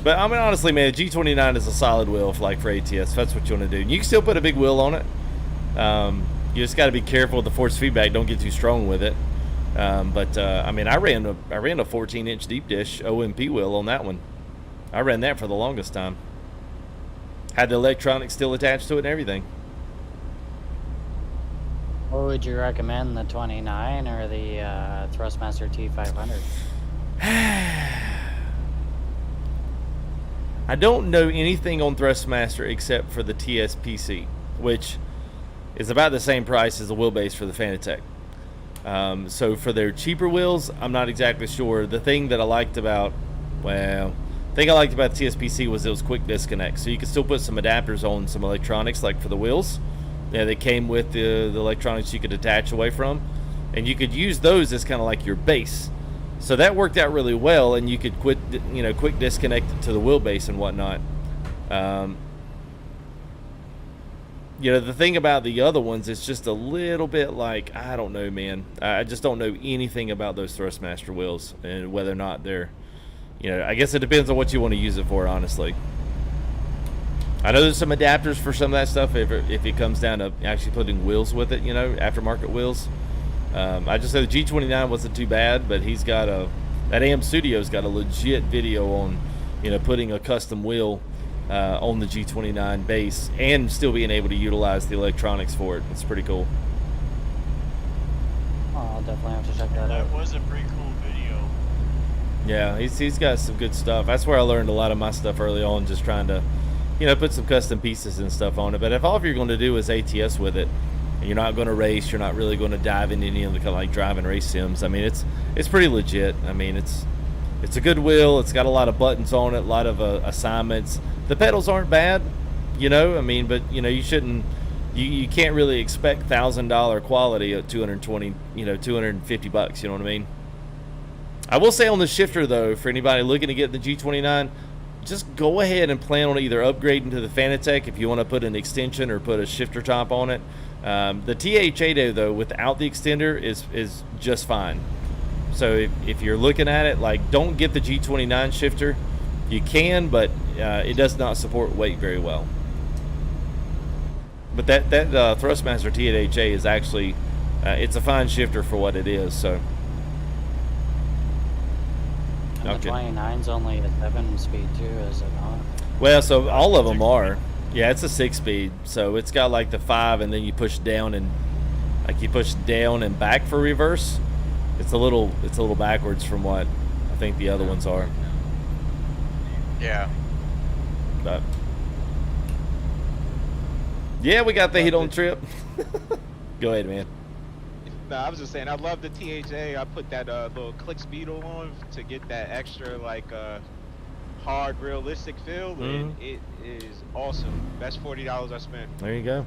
S1: But I mean, honestly, man, G29 is a solid wheel for ATS. If that's what you want to do. You can still put a big wheel on it. You just got to be careful with the force feedback. Don't get too strong with it. I mean, I ran a 14-inch deep dish OMP wheel on that one. I ran that for the longest time. Had the electronics still attached to it and everything.
S4: What would you recommend, the 29 or the Thrustmaster T500?
S1: I don't know anything on Thrustmaster except for the TSPC, which is about the same price as the wheelbase for the Fanatec. So for their cheaper wheels, I'm not exactly sure. The thing that I liked about, the TSPC was it was quick disconnect. So you could still put some adapters on some electronics, like for the wheels. Yeah, they came with the electronics you could attach away from, and you could use those as kind of like your base. So that worked out really well, and you could quick disconnect it to the wheelbase and whatnot. The thing about the other ones is just a little bit like, I don't know, man. I just don't know anything about those Thrustmaster wheels and whether or not they're, I guess it depends on what you want to use it for, honestly. I know there's some adapters for some of that stuff if it comes down to actually putting wheels with it, aftermarket wheels. I just said the G29 wasn't too bad, but he's got that AM Studio's got a legit video on, putting a custom wheel on the G29 base and still being able to utilize the electronics for it. It's pretty cool.
S4: Oh, I'll definitely have to check that out.
S2: That was a pretty cool video.
S1: Yeah, he's got some good stuff. That's where I learned a lot of my stuff early on, just trying to, put some custom pieces and stuff on it. But if all you're going to do is ATS with it, and you're not going to race, you're not really going to dive into any of the kind of like driving race sims. I mean, it's pretty legit. I mean, it's a good wheel. It's got a lot of buttons on it, a lot of assignments. The pedals aren't bad, I mean, but you shouldn't. You can't really expect $1,000 quality at $250. You know what I mean? I will say on the shifter though, for anybody looking to get the G29. Just go ahead and plan on either upgrading to the Fanatec if you want to put an extension or put a shifter top on it. The TH8 though, without the extender, is just fine. So if you're looking at it, like, don't get the G29 shifter. You can, but it does not support weight very well. But that Thrustmaster TH8 is actually, it's a fine shifter for what it is. So.
S4: And the 29's only a 7-speed too, is it not?
S1: Well, so all of them are. Yeah, it's a 6-speed. So it's got like the 5, and then you push down and back for reverse. It's a little backwards from what I think the other ones are.
S12: Yeah.
S1: But yeah, we got the heat on trip. Go ahead, man.
S6: No, I was just saying, I love the THA. I put that little click speedo on to get that extra, like, hard, realistic feel, and it is awesome. Best $40 I spent.
S1: There you go.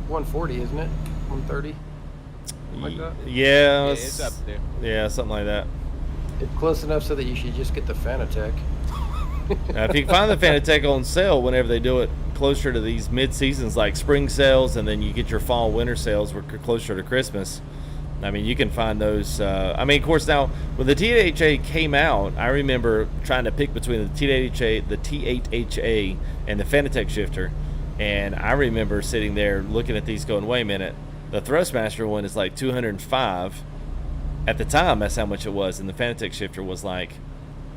S3: $140, isn't it? $130? Like that?
S1: Yeah,
S6: it's up there.
S1: Yeah, something like that.
S3: It's close enough so that you should just get the Fanatec.
S1: If you can find the Fanatec on sale whenever they do it closer to these mid-seasons, like spring sales, and then you get your fall-winter sales closer to Christmas, I mean, you can find those. I mean, of course, now, when the T8HA came out, I remember trying to pick between the T8HA and the Fanatec shifter, and I remember sitting there looking at these going, wait a minute, the Thrustmaster one is like $205. At the time, that's how much it was, and the Fanatec shifter was like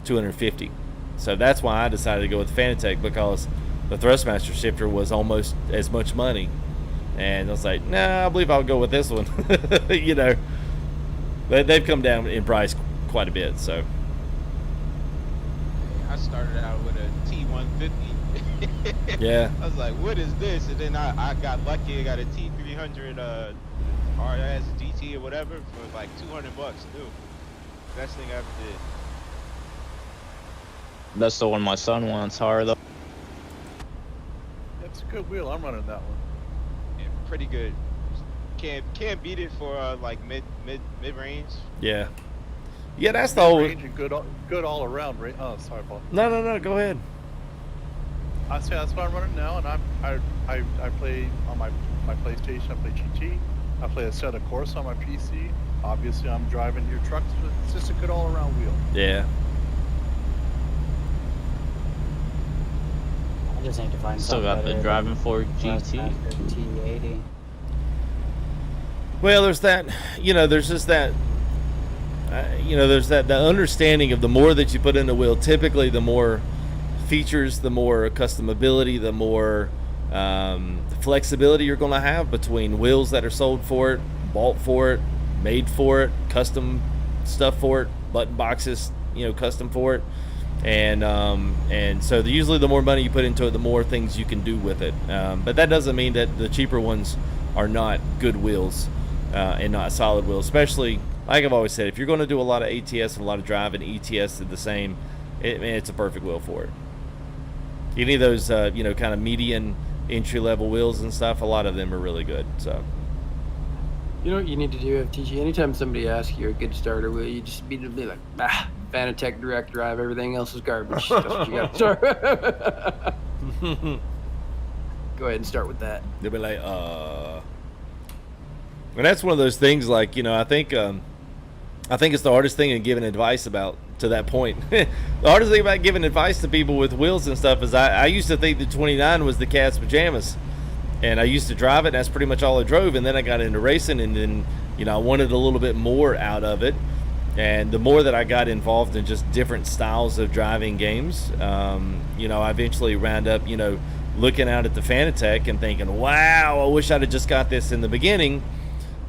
S1: $250. So that's why I decided to go with Fanatec, because the Thrustmaster shifter was almost as much money. And I was like, nah, I believe I'll go with this one. They've come down in price quite a bit, so.
S6: I started out with a T150.
S1: Yeah.
S6: I was like, what is this? And then I got lucky. I got a T300 RS GT or whatever for like $200 too. Best thing I ever did.
S8: That's the one my son wants, hard though.
S10: It's a good wheel. I'm running that one.
S6: Yeah, pretty good. Can't beat it for like mid range.
S1: Yeah. Yeah, that's the whole.
S10: Range and good all around. Oh, sorry, Paul.
S1: No. Go ahead.
S10: I say that's what I'm running now, and I play on my my PlayStation, I play GT, I play a set of course on my PC. Obviously, I'm driving your trucks, but it's just a good all-around wheel.
S1: Yeah.
S4: I just need to find
S8: Still got the driving for GT.
S4: T80.
S1: Well, there's that, you know, there's just that, you know, there's that the understanding of the more that you put in the wheel, typically the more features, the more customability, the more flexibility you're going to have between wheels that are sold for it, bought for it, made for it, custom stuff for it, button boxes, you know, custom for it. And so usually the more money you put into it, the more things you can do with it. But that doesn't mean that the cheaper ones are not good wheels and not solid wheels. Especially, like I've always said, if you're going to do a lot of ATS and a lot of drive, and ETS is the same, it's a perfect wheel for it. Any of those, you know, kind of median entry-level wheels and stuff, a lot of them are really good. So,
S3: You know what you need to do, FTG? Anytime somebody asks you a good starter wheel, you just be like, bah, Fanatec direct drive, everything else is garbage. That's what you got to start. Go ahead and start with that.
S1: They'll be like, And that's one of those things, like, you know, I think it's the hardest thing in giving advice about, to that point. The hardest thing about giving advice to people with wheels and stuff is I used to think the 29 was the cat's pajamas. And I used to drive it, and that's pretty much all I drove. And then I got into racing, and then, you know, I wanted a little bit more out of it. And the more that I got involved in just different styles of driving games, you know, I eventually wound up, you know, looking out at the Fanatec and thinking, wow, I wish I'd have just got this in the beginning.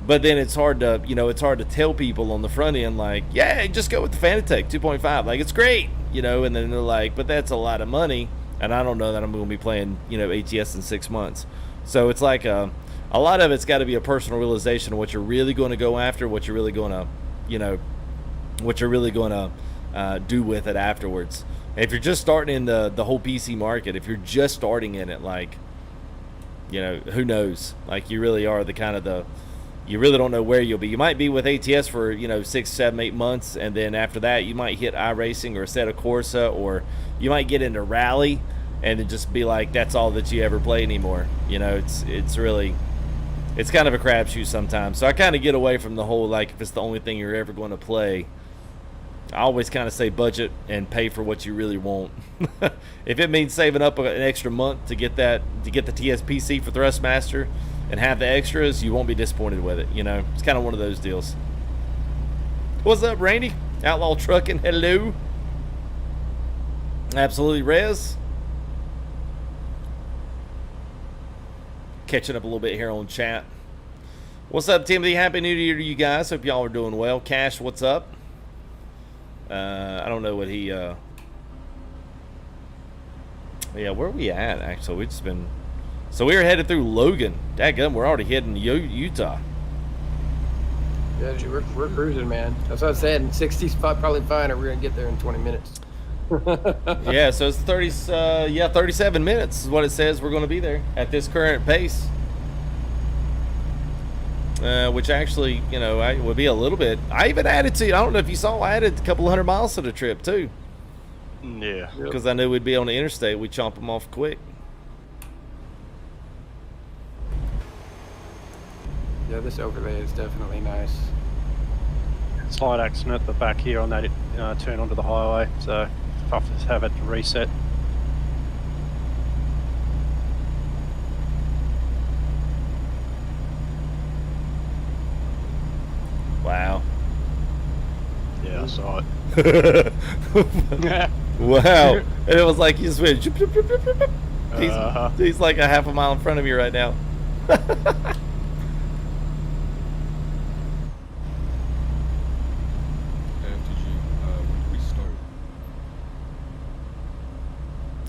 S1: But then it's hard to, you know, it's hard to tell people on the front end, like, yeah, just go with the Fanatec 2.5. Like, it's great, you know, and then they're like, but that's a lot of money. And I don't know that I'm going to be playing, you know, ATS in 6 months. So it's like a lot of it's got to be a personal realization of what you're really going to go after, what you're really going to, you know, what you're really going to do with it afterwards. And if you're just starting in the whole PC market, if you're just starting in it, like, you know, who knows? Like, you really are the kind of you really don't know where you'll be. You might be with ATS for, you know, 6, 7, 8 months, and then after that you might hit iRacing or Assetto Corsa, or you might get into rally and then just be like, that's all that you ever play anymore. You know, it's really, it's kind of a crapshoot sometimes. So I kind of get away from the whole, like, if it's the only thing you're ever going to play, I always kind of say budget and pay for what you really want. If it means saving up an extra month to get the TSPC for Thrustmaster and have the extras, you won't be disappointed with it. You know, it's kind of one of those deals. What's up, Randy? Outlaw Trucking, hello. Absolutely, Rez. Catching up a little bit here on chat. What's up, Timothy? Happy New Year to you guys. Hope y'all are doing well. Cash, what's up? I don't know what he yeah, where are we at, actually? We've just been, so we were headed through Logan. Dadgum, we're already heading to Utah.
S3: Yeah, we're cruising, man. That's what I said. 60's probably fine, or we're gonna get there in 20 minutes.
S1: Yeah, so it's 37 minutes is what it says we're going to be there at this current pace. Which actually, you know, would be a little bit. I even added to, I don't know if you saw, I added a couple 100 miles to the trip too.
S9: Yeah.
S1: Because I knew we'd be on the interstate. We chomp them off quick.
S3: Yeah, this overlay is definitely nice.
S9: Slight accident at the back here on that turn onto the highway, so I'll just have it reset.
S1: Wow.
S9: Yeah, I saw it.
S1: Wow. And it was like he just went. He's like a half a mile in front of me right now.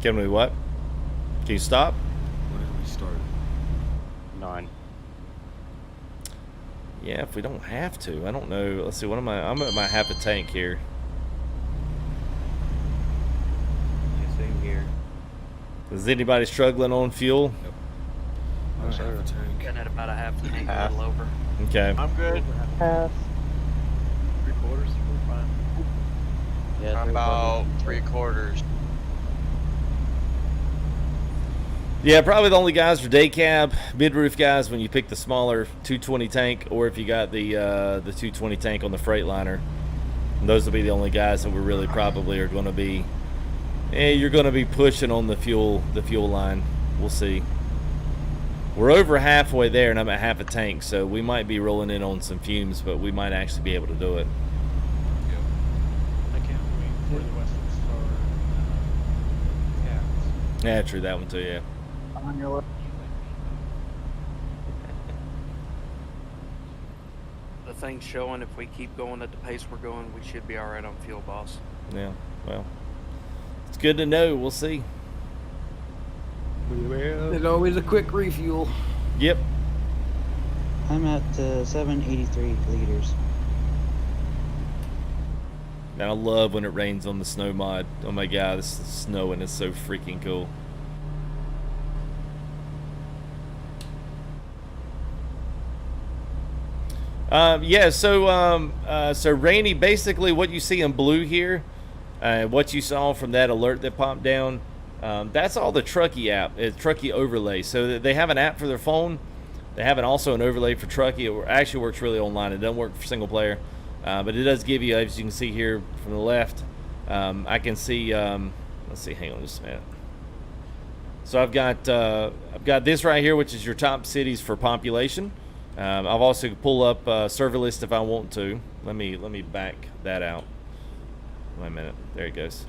S1: Can we what? Can you stop?
S5: When did we start?
S9: 9.
S1: Yeah, if we don't have to. I don't know. Let's see, what am I? I'm at my half a tank here.
S15: Yeah, same here.
S1: Is anybody struggling on fuel?
S5: Yep.
S15: I'm half a tank. Getting at about a half tank, a little over.
S1: Okay.
S6: I'm good.
S11: Half.
S10: 3/4, we're fine.
S4: Yeah,
S12: I'm about 3/4.
S1: Yeah, probably the only guys for day cab, mid-roof guys when you pick the smaller 220 tank, or if you got the 220 tank on the Freightliner. And those will be the only guys that we're really probably are going to be. You're going to be pushing on the fuel line. We'll see. We're over halfway there, and I'm at half a tank, so we might be rolling in on some fumes, but we might actually be able to do it.
S13: I can't wait for the Western Star cabs.
S1: Yeah, true, that one too, yeah.
S7: On your left.
S15: The thing's showing if we keep going at the pace we're going, we should be all right on fuel, boss.
S1: Yeah, well, it's good to know. We'll see.
S3: There's always a quick refuel.
S1: Yep.
S8: I'm at 783 liters.
S1: Man, I love when it rains on the snow mod. Oh my god, this is snowing. It's so freaking cool. Yeah, so Rainy, basically what you see in blue here, what you saw from that alert that popped down, that's all the Truckee app, Truckee overlay. So they have an app for their phone. They have also an overlay for Truckee. It actually works really online. It doesn't work for single player, but it does give you, as you can see here from the left, I can see, let's see, hang on just a minute. So I've got this right here, which is your top cities for population. I've also pull up server list if I want to. Let me back that out. Wait a minute. There it goes.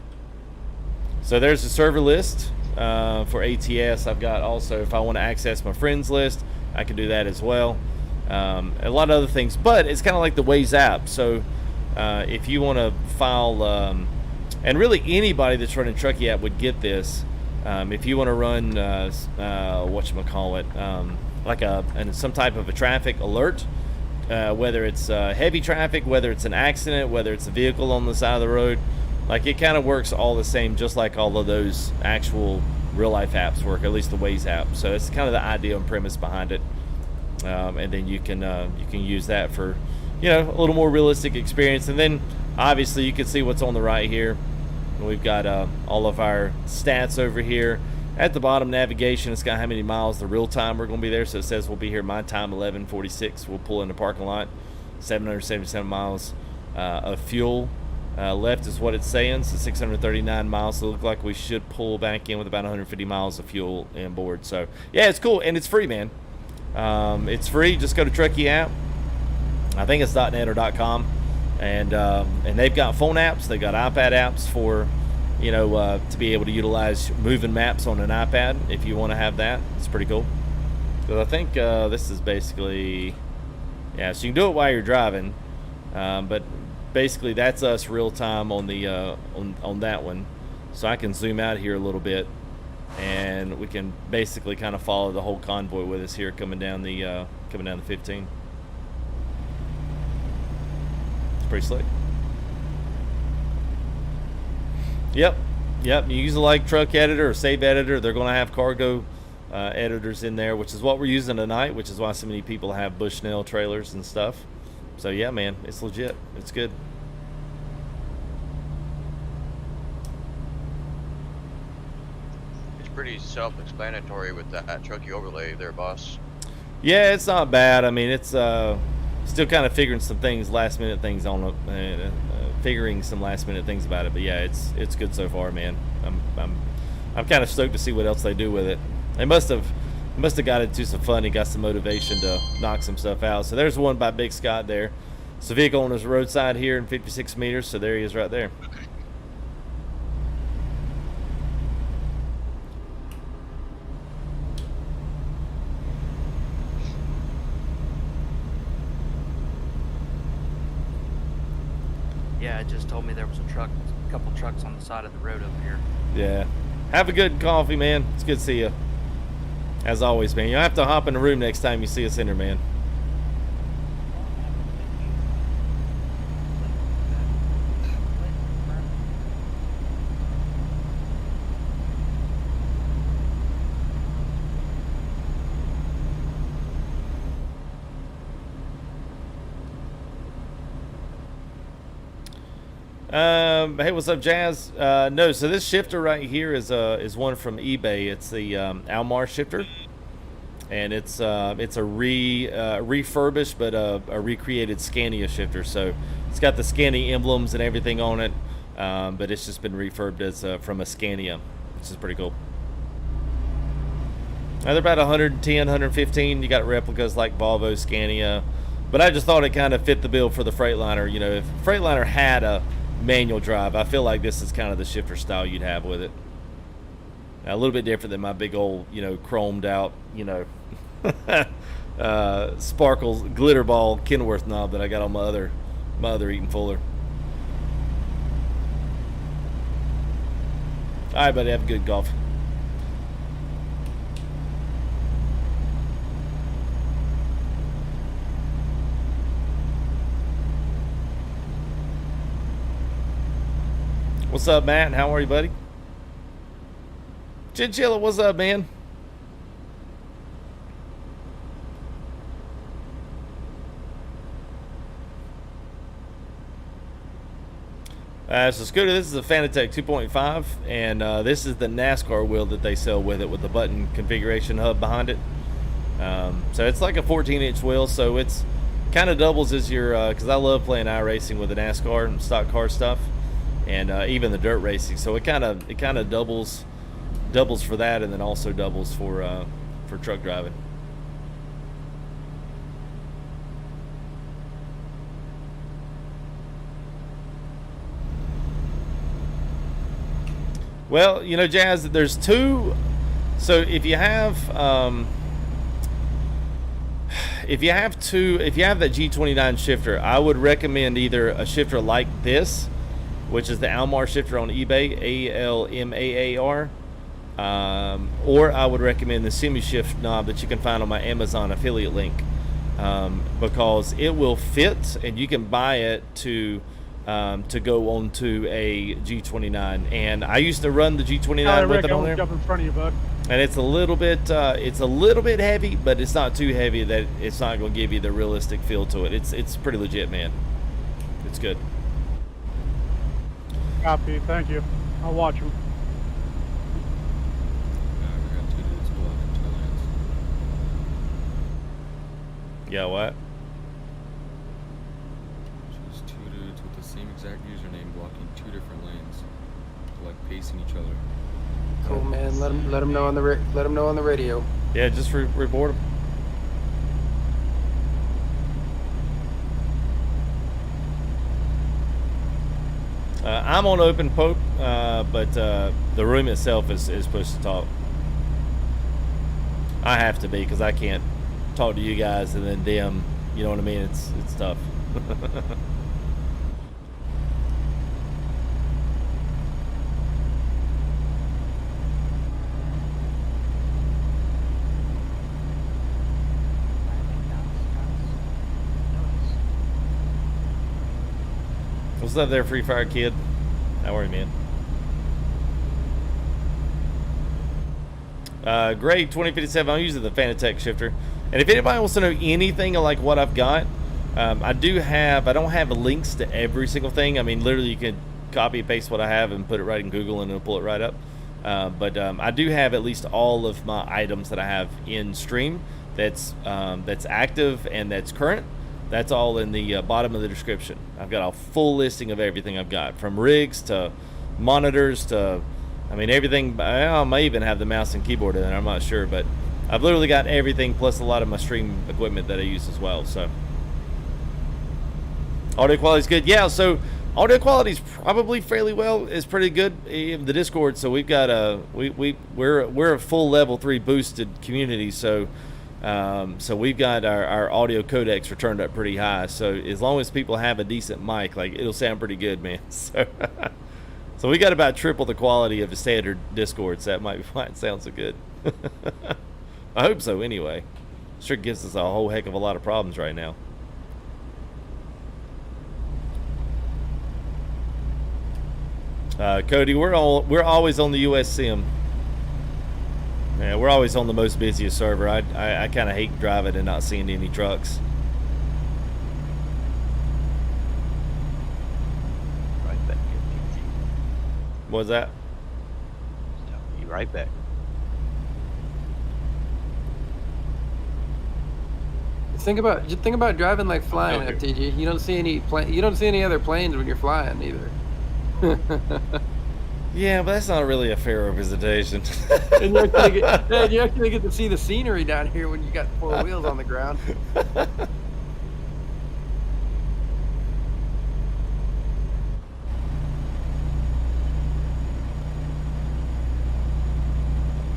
S1: So there's the server list for ATS. I've got also, if I want to access my friends list, I can do that as well. A lot of other things, but it's kind of like the Waze app. So if you want to file, and really anybody that's running Truckee app would get this. If you want to run whatchamacallit, like some type of a traffic alert, whether it's heavy traffic, whether it's an accident, whether it's a vehicle on the side of the road, like it kind of works all the same, just like all of those actual real life apps work, at least the Waze app. So it's kind of the idea and premise behind it, and then you can use that for, you know, a little more realistic experience. And then obviously you can see what's on the right here. We've got all of our stats over here. At the bottom, navigation, it's got how many miles the real time we're going to be there. So it says we'll be here my time 11:46. We'll pull in the parking lot. 777 miles of fuel left is what it's saying. So 639 miles. So it looks like we should pull back in with about 150 miles of fuel on board. So yeah, it's cool and it's free, man. It's free. Just go to Truckee app. I think it's .net or .com, and they've got phone apps. They've got iPad apps for, you know, to be able to utilize moving maps on an iPad if you want to have that. It's pretty cool. Because I think this is basically, yeah, so you can do it while you're driving, but basically that's us real time on the on that one. So I can zoom out here a little bit, and we can basically kind of follow the whole convoy with us here coming down the 15. It's pretty slick. Yep. You use a like truck editor or save editor. They're going to have cargo editors in there, which is what we're using tonight, which is why so many people have Bushnell trailers and stuff. So yeah, man, it's legit. It's good.
S12: It's pretty self-explanatory with that Truckee overlay there, boss.
S1: Yeah, it's not bad. I mean, it's still kind of figuring some things, last minute things on it. Figuring some last minute things about it, but yeah, it's good so far, man. I'm kind of stoked to see what else they do with it. They must have got into some fun and got some motivation to knock some stuff out. So there's one by Big Scott there. It's a vehicle on his roadside here in 56 meters, so there he is right there.
S15: Yeah, it just told me there was a couple trucks on the side of the road up here.
S1: Yeah. Have a good coffee, man. It's good to see you. As always, man. You'll have to hop in the room next time you see us in there, man. Hey, what's up, Jazz? No, so this shifter right here is one from eBay. It's the Almars shifter, and it's a refurbished but a recreated Scania shifter. So it's got the Scania emblems and everything on it, but it's just been refurbed as from a Scania, which is pretty cool. They're about 110, 115. You got replicas like Volvo, Scania, but I just thought it kind of fit the bill for the Freightliner. You know, if Freightliner had a manual drive, I feel like this is kind of the shifter style you'd have with it. Now, a little bit different than my big old, you know, chromed out, you know, sparkles glitter ball Kenworth knob that I got on my other Eaton Fuller. All right, buddy, have a good golf. What's up, Matt? How are you, buddy? Chinchilla, what's up, man? So Scooter, this is a Fanatec 2.5, and this is the NASCAR wheel that they sell with it, with the button configuration hub behind it. So it's like a 14-inch wheel, so it's kind of doubles as your, because I love playing iRacing with the NASCAR and stock car stuff, and even the dirt racing. So it kind of doubles for that, and then also doubles for truck driving. Well, you know, Jazz, there's two. So if you have that G29 shifter, I would recommend either a shifter like this, which is the Almar shifter on eBay, ALMAAR, or I would recommend the semi-shift knob that you can find on my Amazon affiliate link, because it will fit, and you can buy it to go onto a G29. And I used to run the G29 with it on there.
S16: Jump in front of you, bud.
S1: And it's a little bit heavy, but it's not too heavy that it's not going to give you the realistic feel to it. It's pretty legit, man. It's good.
S16: Copy. Thank you. I'll watch him.
S1: Yeah, what?
S5: Just two dudes with the same exact username blocking two different lanes, like pacing each other.
S3: Cool, man. Let them know on the radio.
S1: Yeah, just report them. I'm on open poke, but the room itself is pushed to talk. I have to be, because I can't talk to you guys and then them. You know what I mean? It's tough. What's up there, Free Fire Kid? How are you, man? Grade 2057, I'm using the Fanatec shifter. And if anybody wants to know anything like what I've got, I don't have links to every single thing. I mean, literally you can copy and paste what I have and put it right in Google and it'll pull it right up. But I do have at least all of my items that I have in stream that's active and that's current. That's all in the bottom of the description. I've got a full listing of everything I've got, from rigs to monitors to, I mean, everything. I might even have the mouse and keyboard in there, I'm not sure, but I've literally got everything, plus a lot of my stream equipment that I use as well. So audio quality's good. Yeah, so audio quality's probably fairly well. It's pretty good. The Discord, so we've got we're a full level 3 boosted community, so we've got our audio codecs are turned up pretty high. So as long as people have a decent mic, like, it'll sound pretty good, man. So so we got about triple the quality of a standard Discord, so that might be why it sounds so good. I hope so anyway. Sure gives us a whole heck of a lot of problems right now. Cody, we're always on the US Sim. Yeah, we're always on the most busiest server. I kind of hate driving and not seeing any trucks.
S17: Right back.
S1: What's that?
S8: Be right back.
S3: Just think about driving like flying, FTG. You don't see any other planes when you're flying either.
S1: Yeah, but that's not really a fair representation.
S3: And you actually get to see the scenery down here when you got 4 wheels on the ground.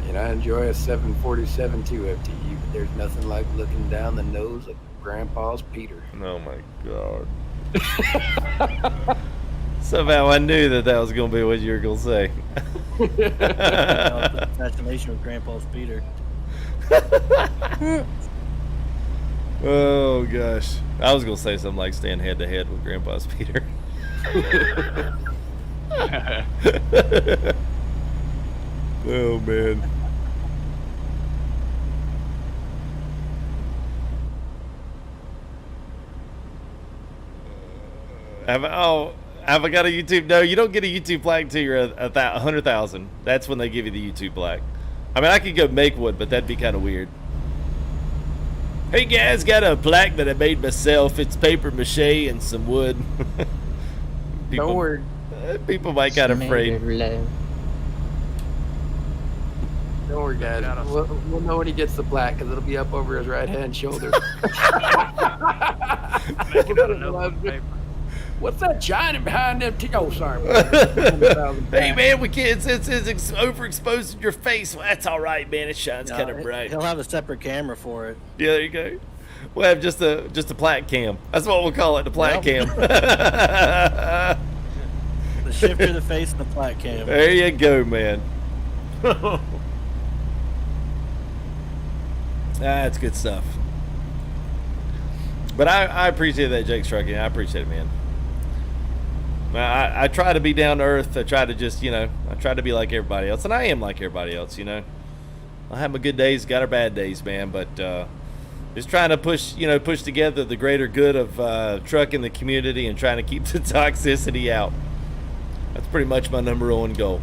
S3: And I enjoy a 747 too, FTU, but there's nothing like looking down the nose of Grandpa's Peter.
S1: Oh my God. Somehow I knew that was going to be what you were going to say.
S11: Fascination with Grandpa's Peter.
S1: Oh gosh. I was going to say something like stand head to head with Grandpa's Peter. Oh man. Have I got a YouTube? No, you don't get a YouTube plaque until you're 100,000. That's when they give you the YouTube plaque. I mean, I could go make one, but that'd be kind of weird. Hey guys, got a plaque that I made myself. It's paper mache and some wood.
S3: Don't worry.
S1: People might get afraid.
S3: Don't worry, guys. We'll know when he gets the plaque because it'll be up over his right hand shoulder. What's that giant behind them? Oh, sorry.
S1: Hey, man, we can't. It's overexposed in your face. Well, that's all right, man. It shines kind of bright.
S11: He'll have a separate camera for it.
S1: Yeah, there you go. We'll have just a plaque cam. That's what we'll call it, the plaque cam.
S11: The shifter, the face, and the plaque cam.
S1: There you go, man. That's good stuff. But I appreciate that Jake's trucking. I appreciate it, man. I try to be down to earth. I try to just, I try to be like everybody else. And I am like everybody else, I have my good days, got our bad days, man. But just trying to push together the greater good of trucking the community and trying to keep the toxicity out. That's pretty much my number one goal.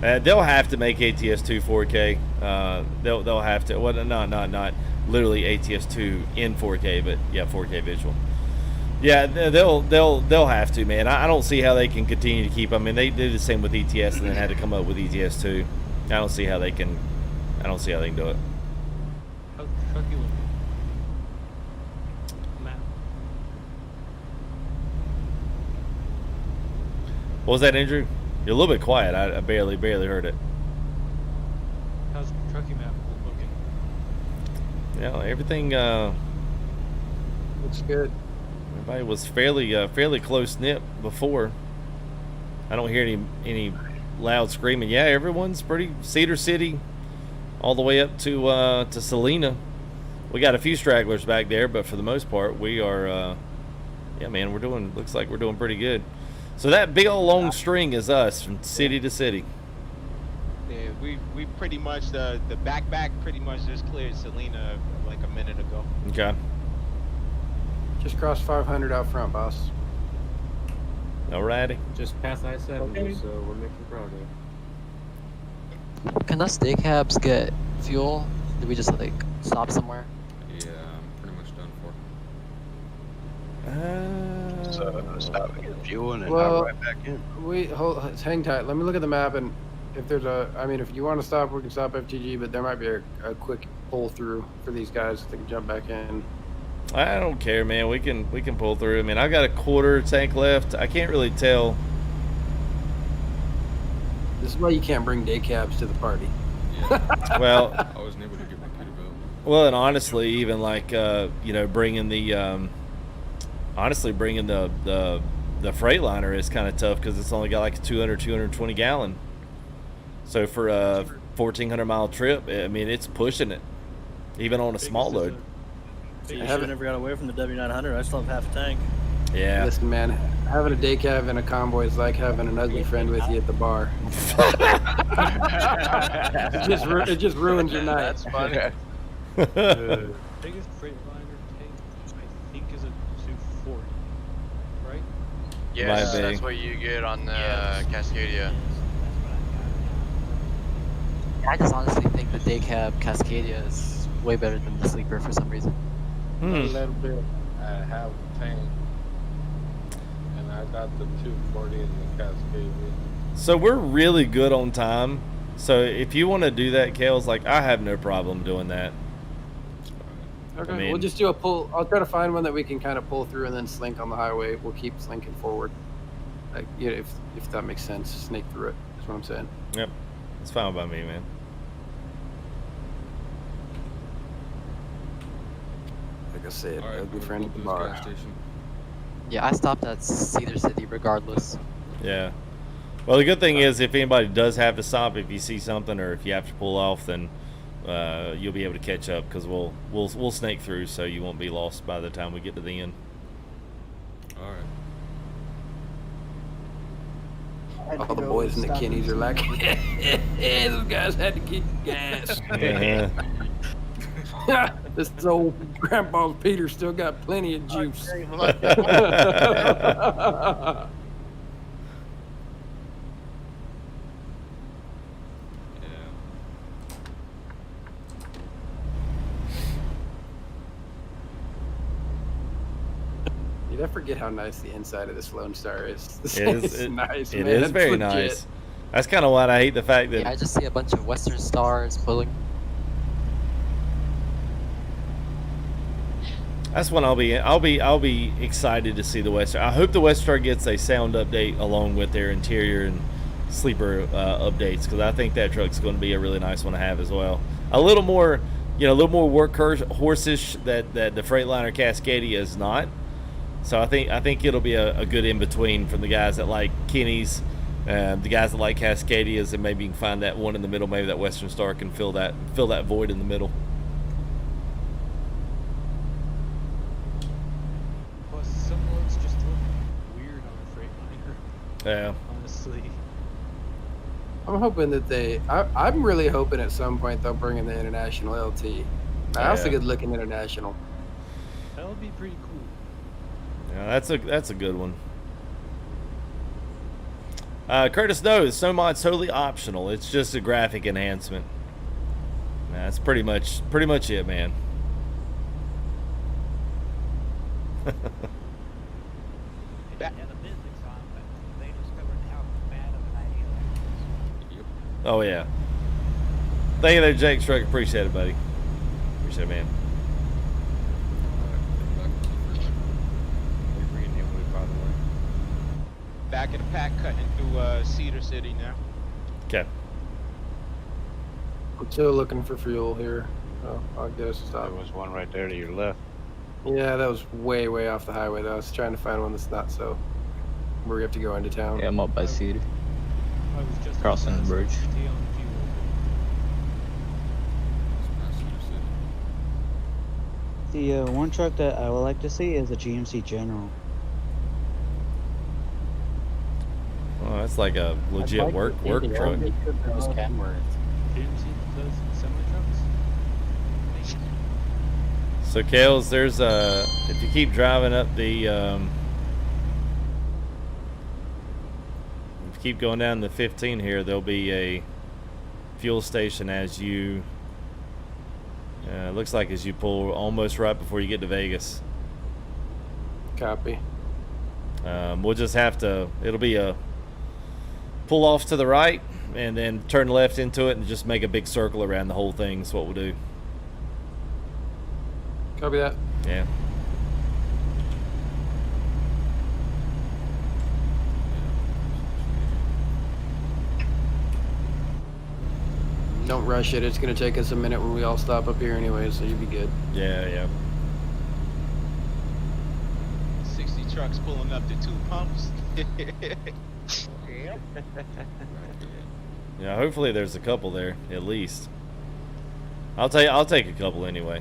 S1: They'll have to make ATS2 4K. They'll have to. Well, not literally ATS2 in 4K, but yeah, 4K visual. Yeah, they'll have to, man. I don't see how they can continue to keep. I mean, they did the same with ETS and then had to come up with ETS2. I don't see how they can. I don't see how they can do it.
S13: How's the trucking looking? Map.
S1: What was that, Andrew? You're a little bit quiet. I barely heard it.
S13: How's the trucking map looking?
S1: Yeah, everything
S3: looks good.
S1: Everybody was fairly close knit before. I don't hear any loud screaming. Yeah, everyone's pretty Cedar City, all the way up to Salina. We got a few stragglers back there, but for the most part, we are. Yeah, man, looks like we're doing pretty good. So that big old long string is us from city to city.
S6: Yeah, we pretty much the back pretty much just cleared Salina like a minute ago.
S1: Okay.
S3: Just crossed 500 out front, boss.
S1: Alrighty.
S17: Just past I-70, so we're making progress.
S18: Can us day cabs get fuel? Do we just stop somewhere?
S5: Yeah, I'm pretty much done for.
S3: So
S19: stop and get fuel and then
S3: well,
S19: right back in.
S3: Hang tight. Let me look at the map, and if there's if you want to stop, we can stop FTG, but there might be a quick pull through for these guys if they can jump back in.
S1: I don't care, man. We can pull through. I mean, I've got a quarter tank left. I can't really tell.
S3: This is why you can't bring day cabs to the party.
S5: Yeah.
S1: Well,
S5: I wasn't able to get my Peterbilt.
S1: Well, and honestly, even bringing the the Freightliner is kind of tough because it's only got like a 220 gallon. So for a 1,400 mile trip, I mean, it's pushing it, even on a small load.
S11: You should have never got away from the W900. I still have half a tank.
S1: Yeah.
S3: Listen, man, having a day cab in a convoy is like having an ugly friend with you at the bar. it just ruins your night.
S12: That's funny.
S13: Biggest Freightliner tank, I think, is a 240.
S12: Yes,
S1: Might be.
S12: that's what you get on the Cascadia.
S18: I just honestly think the day cab Cascadia is way better than the sleeper for some reason.
S14: A little bit. I have a tank, and I got the 240 in the Cascadia.
S1: So we're really good on time. So if you want to do that, Kale's like, I have no problem doing that.
S3: Okay,
S1: I mean-
S3: we'll just do a pull. I'll try to find one that we can kind of pull through and then slink on the highway. We'll keep slinking forward. Like, you know, if that makes sense, snake through it. That's what I'm saying.
S1: Yep, it's fine by me, man.
S3: Like I said,
S5: All right,
S3: ugly
S5: I'm
S3: friend
S5: gonna
S3: at the
S5: pull up
S3: bar.
S5: this gas station.
S18: Yeah, I stopped at Cedar City regardless.
S1: Yeah. Well, the good thing is, if anybody does have to stop, if you see something or if you have to pull off, then you'll be able to catch up because we'll snake through, so you won't be lost by the time we get to the end.
S5: All right.
S3: All the boys in the Kennies are like, yeah, those guys had to get gas. This old Grandpa's Peter still got plenty of juice. Dude, I forget how nice the inside of this Lone Star is. This is nice,
S1: It
S3: man.
S1: is
S3: It's
S1: very
S3: legit.
S1: nice. That's kind of what I hate the fact that
S18: Yeah, I just see a bunch of Western Stars pulling.
S1: that's when I'll be excited to see the Western. I hope the Western gets a sound update along with their interior and sleeper updates, because I think that truck's going to be a really nice one to have as well. A little more, a little more workhorse-ish that the Freightliner Cascadia is not. So I think it'll be a good in between from the guys that like Kenny's, the guys that like Cascadias, and maybe you can find that one in the middle. Maybe that Western Star can fill that void in the middle.
S13: Plus, some loads just look weird on a Freightliner.
S1: Yeah.
S13: Honestly.
S3: I'm hoping that I'm really hoping at some point they'll bring in the International LT. That's a
S1: Yeah.
S3: good looking International.
S13: That would be pretty cool.
S1: Yeah, that's a good one. Curtis knows so mod's totally optional. It's just a graphic enhancement. That's pretty much it, man. Oh yeah. Thank you there, Jake Struck. Appreciate it, buddy. Appreciate it, man.
S6: Back of the pack cutting through Cedar City now.
S1: Okay.
S3: I'm still looking for fuel here. Oh, I guess stop.
S9: There was one right there to your left.
S3: Yeah, that was way off the highway though. I was trying to find one that's not so where we have to go into town.
S8: Yeah, I'm up by Cedar.
S13: I was just
S8: Crossing the bridge.
S19: The one truck that I would like to see is a GMC General.
S1: Oh, that's like a legit work truck.
S4: Those Kenworth.
S13: GMC does semi-trucks?
S1: So, Kales, there's if you keep driving up the, if you keep going down the 15 here, there'll be a fuel station as you, looks like as you pull almost right before you get to Vegas.
S3: Copy.
S1: We'll just have to, it'll be a pull off to the right and then turn left into it and just make a big circle around the whole thing is what we'll do.
S3: Copy that.
S1: Yeah.
S3: Don't rush it. It's gonna take us a minute when we all stop up here anyway, so you'll be good.
S1: Yeah.
S6: 60 trucks pulling up to 2 pumps.
S1: Yeah, hopefully there's a couple there at least. I'll take a couple anyway.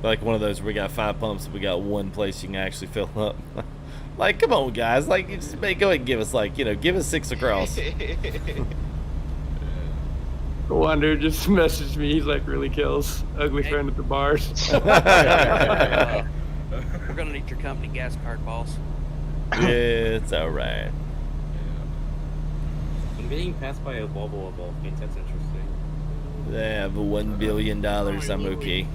S1: Like one of those where we got 5 pumps, we got one place you can actually fill up. Like, come on, guys! Like, you just go ahead and give us give us 6 across.
S3: Wander just messaged me. He's like, really kills ugly friend at the bars.
S15: gonna need your company gas card, boss.
S1: It's alright.
S17: I'm getting passed by a Volvo of all things. That's interesting.
S1: They have $1 billion. I'm okay.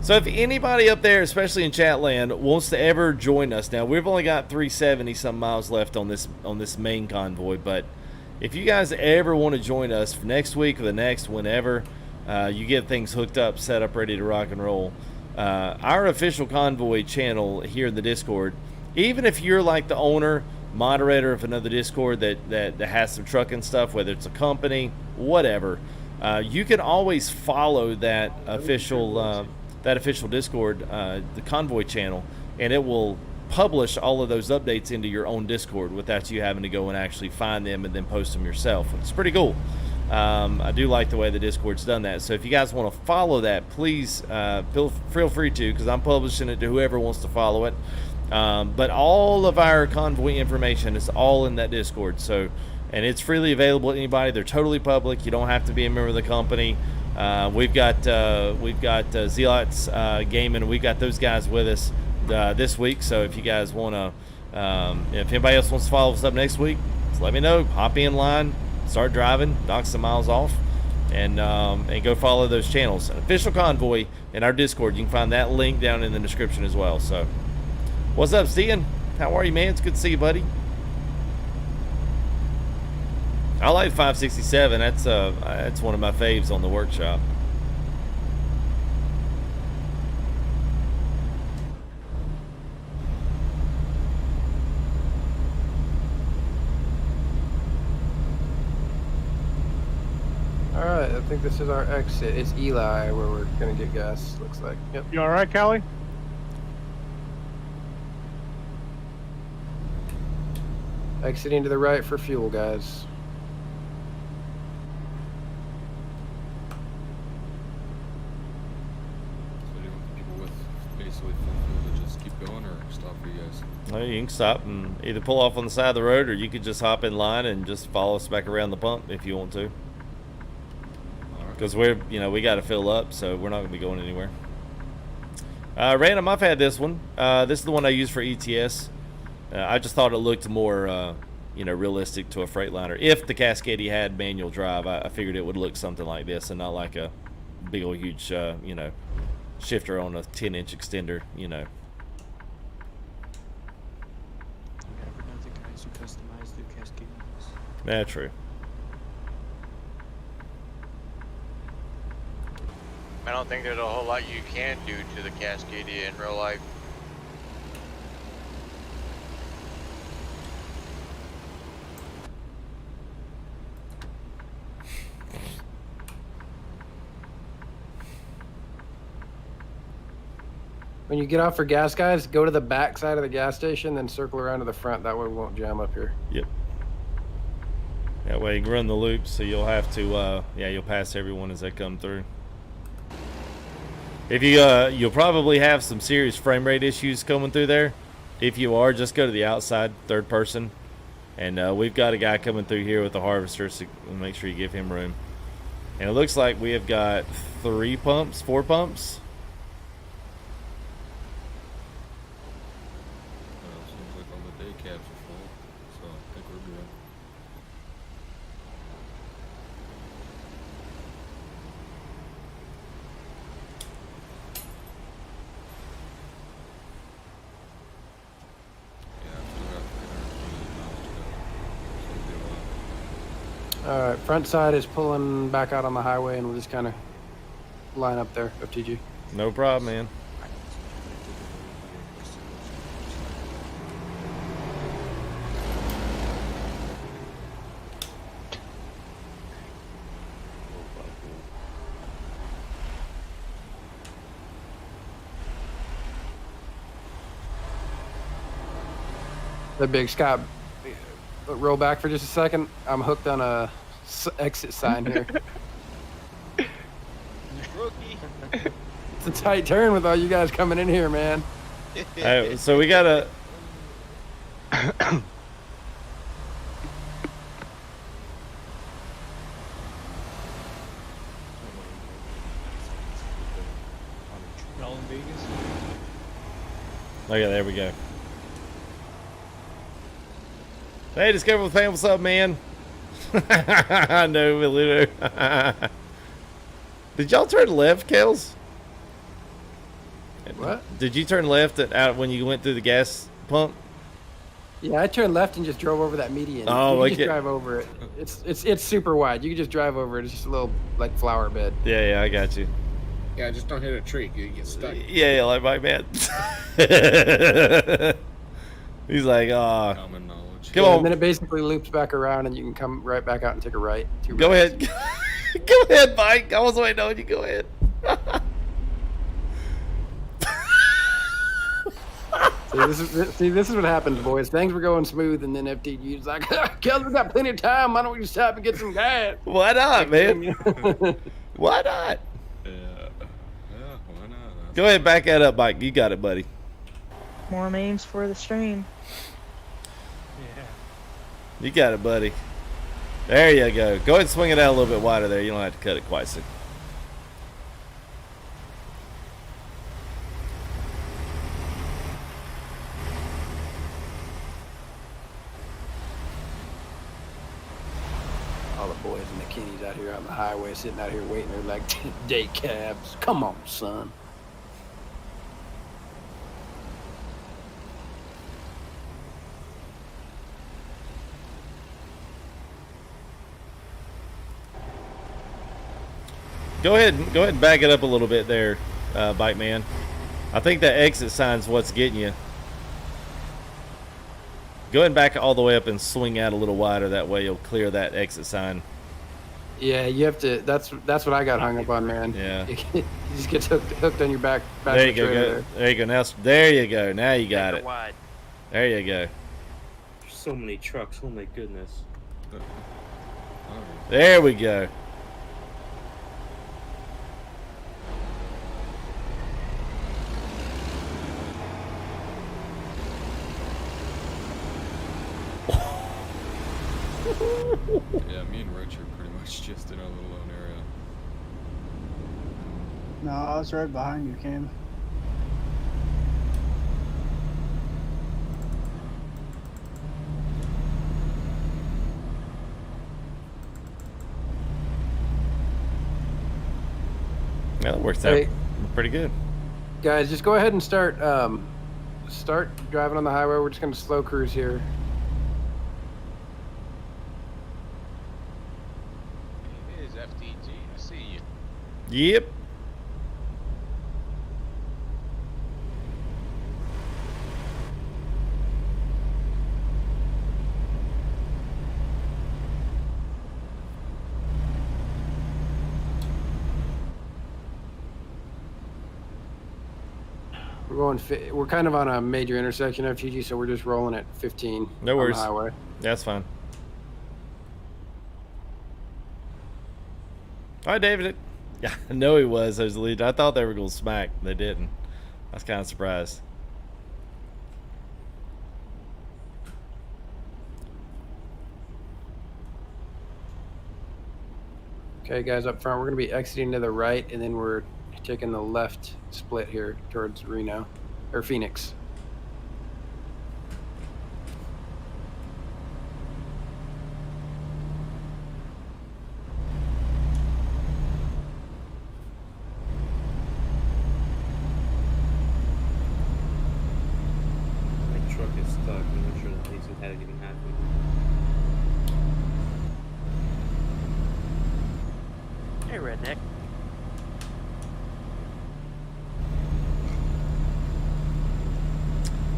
S1: So if anybody up there, especially in chat land, wants to ever join us, now we've only got 370 some miles left on this main convoy, but if you guys ever want to join us for next week or the next, whenever you get things hooked up, set up, ready to rock and roll, our official convoy channel here in the Discord, even if you're like the owner, moderator of another Discord that has some trucking stuff, whether it's a company, whatever, you can always follow that official Discord, the convoy channel, and it will publish all of those updates into your own Discord without you having to go and actually find them and then post them yourself. It's pretty cool. I do like the way the Discord's done that. So if you guys want to follow that, please feel free to, because I'm publishing it to whoever wants to follow it. But all of our convoy information is all in that Discord. So, and it's freely available to anybody. They're totally public. You don't have to be a member of the company. We've got Zealots Gaming. We've got those guys with us this week. So if you guys want to, if anybody else wants to follow us up next week, just let me know. Hop in line, start driving, knock some miles off, and go follow those channels. An official convoy in our Discord. You can find that link down in the description as well. So, what's up, Stian? How are you, man? It's good to see you, buddy. I like 567. That's one of my faves on the workshop.
S3: Alright, I think this is our exit. It's Eli where we're gonna get gas, looks like. Yep.
S16: You alright, Callie?
S3: Exiting to the right for fuel, guys.
S5: So do you want the people with basically full fuel to just keep going or stop for you guys?
S1: Well, you can stop and either pull off on the side of the road, or you could just hop in line and just follow us back around the pump if you want to. Because we got to fill up, so we're not going to be going anywhere. Random, I've had this one. This is the one I use for ETS. I just thought it looked more, realistic to a Freightliner. If the Cascadia had manual drive, I figured it would look something like this and not like a big old huge, shifter on a 10-inch extender, Yeah, true.
S12: I don't think there's a whole lot you can do to the Cascadia in real life.
S3: When you get off for gas, guys, go to the back side of the gas station, then circle around to the front. That way we won't jam up here.
S1: Yep. That way you can run the loops, so you'll have to, you'll pass everyone as they come through. If you'll probably have some serious frame rate issues coming through there. If you are, just go to the outside, third person. And we've got a guy coming through here with the harvester, so make sure you give him room. And it looks like we have got 4 pumps.
S5: Seems like all the day cabs are full, so I think we're good.
S3: Alright, front side is pulling back out on the highway, and we'll just kind of line up there, FTG.
S1: No problem, man.
S3: The big Scott, roll back for just a second. I'm hooked on a exit sign here.
S6: Rookie.
S3: It's a tight turn with all you guys coming in here, man.
S1: So we gotta.
S13: Y'all in Vegas?
S1: Okay, there we go. Hey, Discover with Fan, what's up, man? I know, Miludo. Did y'all turn left, Kels?
S3: What?
S1: Did you turn left out when you went through the gas pump?
S3: Yeah, I turned left and just drove over that median.
S1: Oh,
S3: you can
S1: okay.
S3: just drive over it. It's super wide. You can just drive over it. It's just a little like flower bed.
S1: Yeah, I got you.
S14: Yeah, just don't hit a tree. You get stuck.
S1: Yeah, like my man. He's like, oh.
S5: Common knowledge.
S1: Come on.
S3: And then it basically loops back around, and you can come right back out and take a right.
S1: Go ahead. Go ahead, Mike. I was waiting on you. Go ahead.
S3: This is what happens, boys. Things were going smooth, and then FTG's like, Kels, we got plenty of time. Why don't we just stop and get some gas?
S1: Why not, man? Why not?
S5: Yeah, why not?
S1: Go ahead, back that up, Mike. You got it, buddy.
S20: More memes for the stream.
S1: You got it, buddy. There you go. Go ahead and swing it out a little bit wider there. You don't have to cut it quite so.
S3: All the boys and the kiddies out here on the highway sitting out here waiting. They're like, day cabs. Come on, son.
S1: Go ahead and back it up a little bit there, Bike Man. I think that exit sign's what's getting you. Go ahead and back it all the way up and swing out a little wider. That way you'll clear that exit sign.
S3: Yeah, you have to. That's what I got hung up on, man.
S1: Yeah.
S3: You just get hooked on your back.
S1: There you go. There you go. Now, there you go. Now you got it.
S15: Wide.
S1: There you go.
S17: There's so many trucks. Oh my goodness.
S1: There we go.
S5: Yeah, me and Rich are pretty much just in our little own area.
S7: No, I was right behind you, Cam.
S1: Yeah, that works out pretty good.
S3: Guys, just go ahead and start driving on the highway. We're just going to slow cruise here.
S6: It is FTG. I see you.
S1: Yep.
S3: We're kind of on a major intersection, FTG, so we're just rolling at 15
S1: No worries.
S3: on the highway.
S1: That's fine. All right, David. Yeah, I know he was. I was the lead. I thought they were going to smack. They didn't. I was kind of surprised.
S3: Okay, guys, up front, we're going to be exiting to the right, and then we're taking the left split here towards Reno, or Phoenix.
S17: My truck is stuck. I'm not sure that makes it had even happen.
S4: Hey, redneck.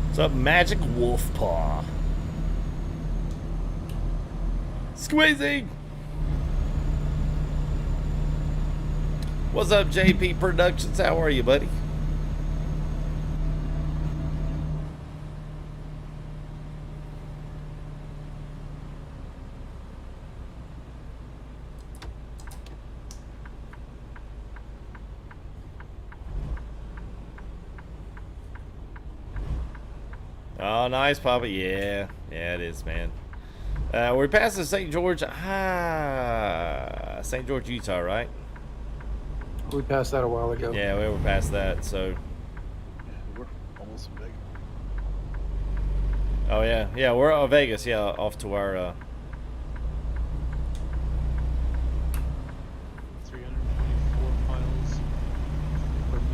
S1: What's up, Magic Wolf Paw? Squeezing! What's up, JP Productions? How are you, buddy? Oh, nice, Papa. Yeah, it is, man. We're past the St. George, St. George, Utah, right?
S3: We passed that a while ago.
S1: Yeah, we were past that, so.
S10: Yeah, we're almost big.
S1: Oh yeah, yeah, we're at Vegas. Yeah, off to our.
S13: 324 miles per minute.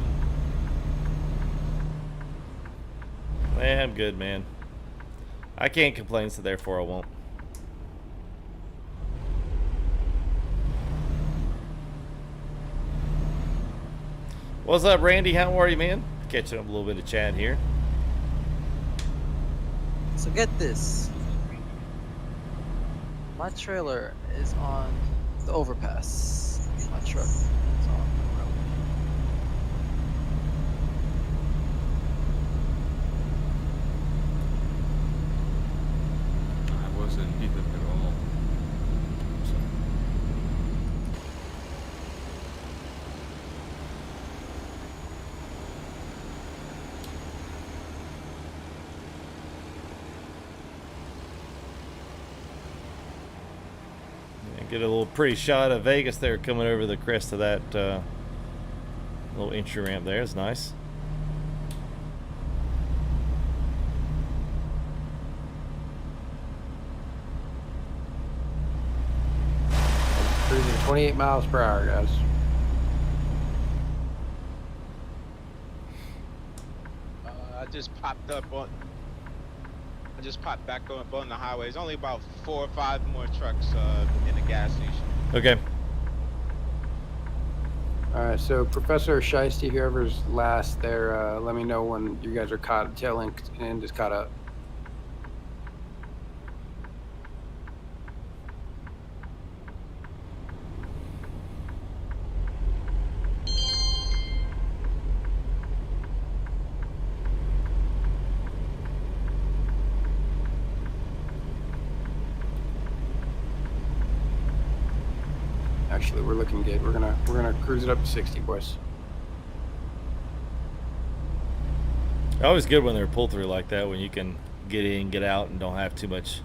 S1: Man, I'm good, man. I can't complain, so therefore I won't. What's up, Randy? How are you, man? Catching up a little bit of chat here.
S18: So get this. My trailer is on the overpass. My truck is on the road.
S5: I wasn't either at all. So.
S1: Get a little pretty shot of Vegas there coming over the crest of that little entry ramp there. It's nice.
S3: Cruising 28 miles per hour, guys.
S6: I just popped back up on the highway. It's only about 4 or 5 more trucks in the gas station.
S1: Okay.
S3: All right, so Professor Shiesty, whoever's last there, let me know when you guys are caught, tail end is caught up. Actually, we're looking good. We're gonna cruise it up to 60, boys.
S1: Always good when they're pull through like that, when you can get in, get out, and don't have too much.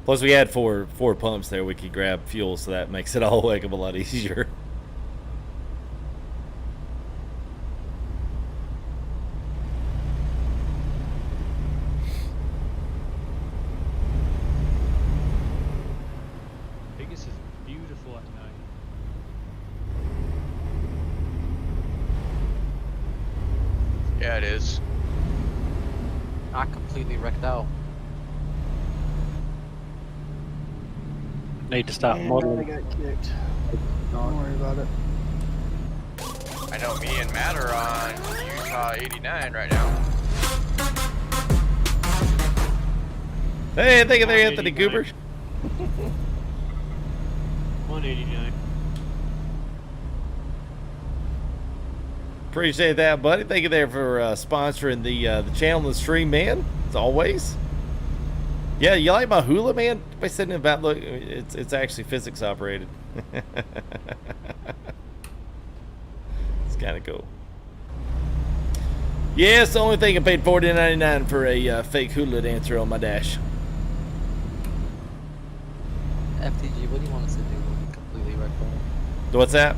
S1: Plus, we had four pumps there. We could grab fuel, so that makes it all a heck of a lot easier.
S13: Vegas is beautiful at night.
S12: Yeah, it is.
S18: Not completely wrecked out.
S9: Need to start
S7: And
S9: modeling.
S7: I got kicked. Don't worry about it.
S12: I know me and Matt are on Utah 89 right now.
S1: Hey, thank you there, Anthony Goober.
S13: 189.
S1: Appreciate that, buddy. Thank you there for sponsoring the channel and the stream, man. As always. Yeah, you like my hula, man? By sitting in that, look, it's actually physics operated. It's kind of cool. Yeah, it's the only thing I paid $14.99 for a fake hula dancer on my dash.
S18: FTG, what do you want us to do when we completely wrecked out?
S1: What's that?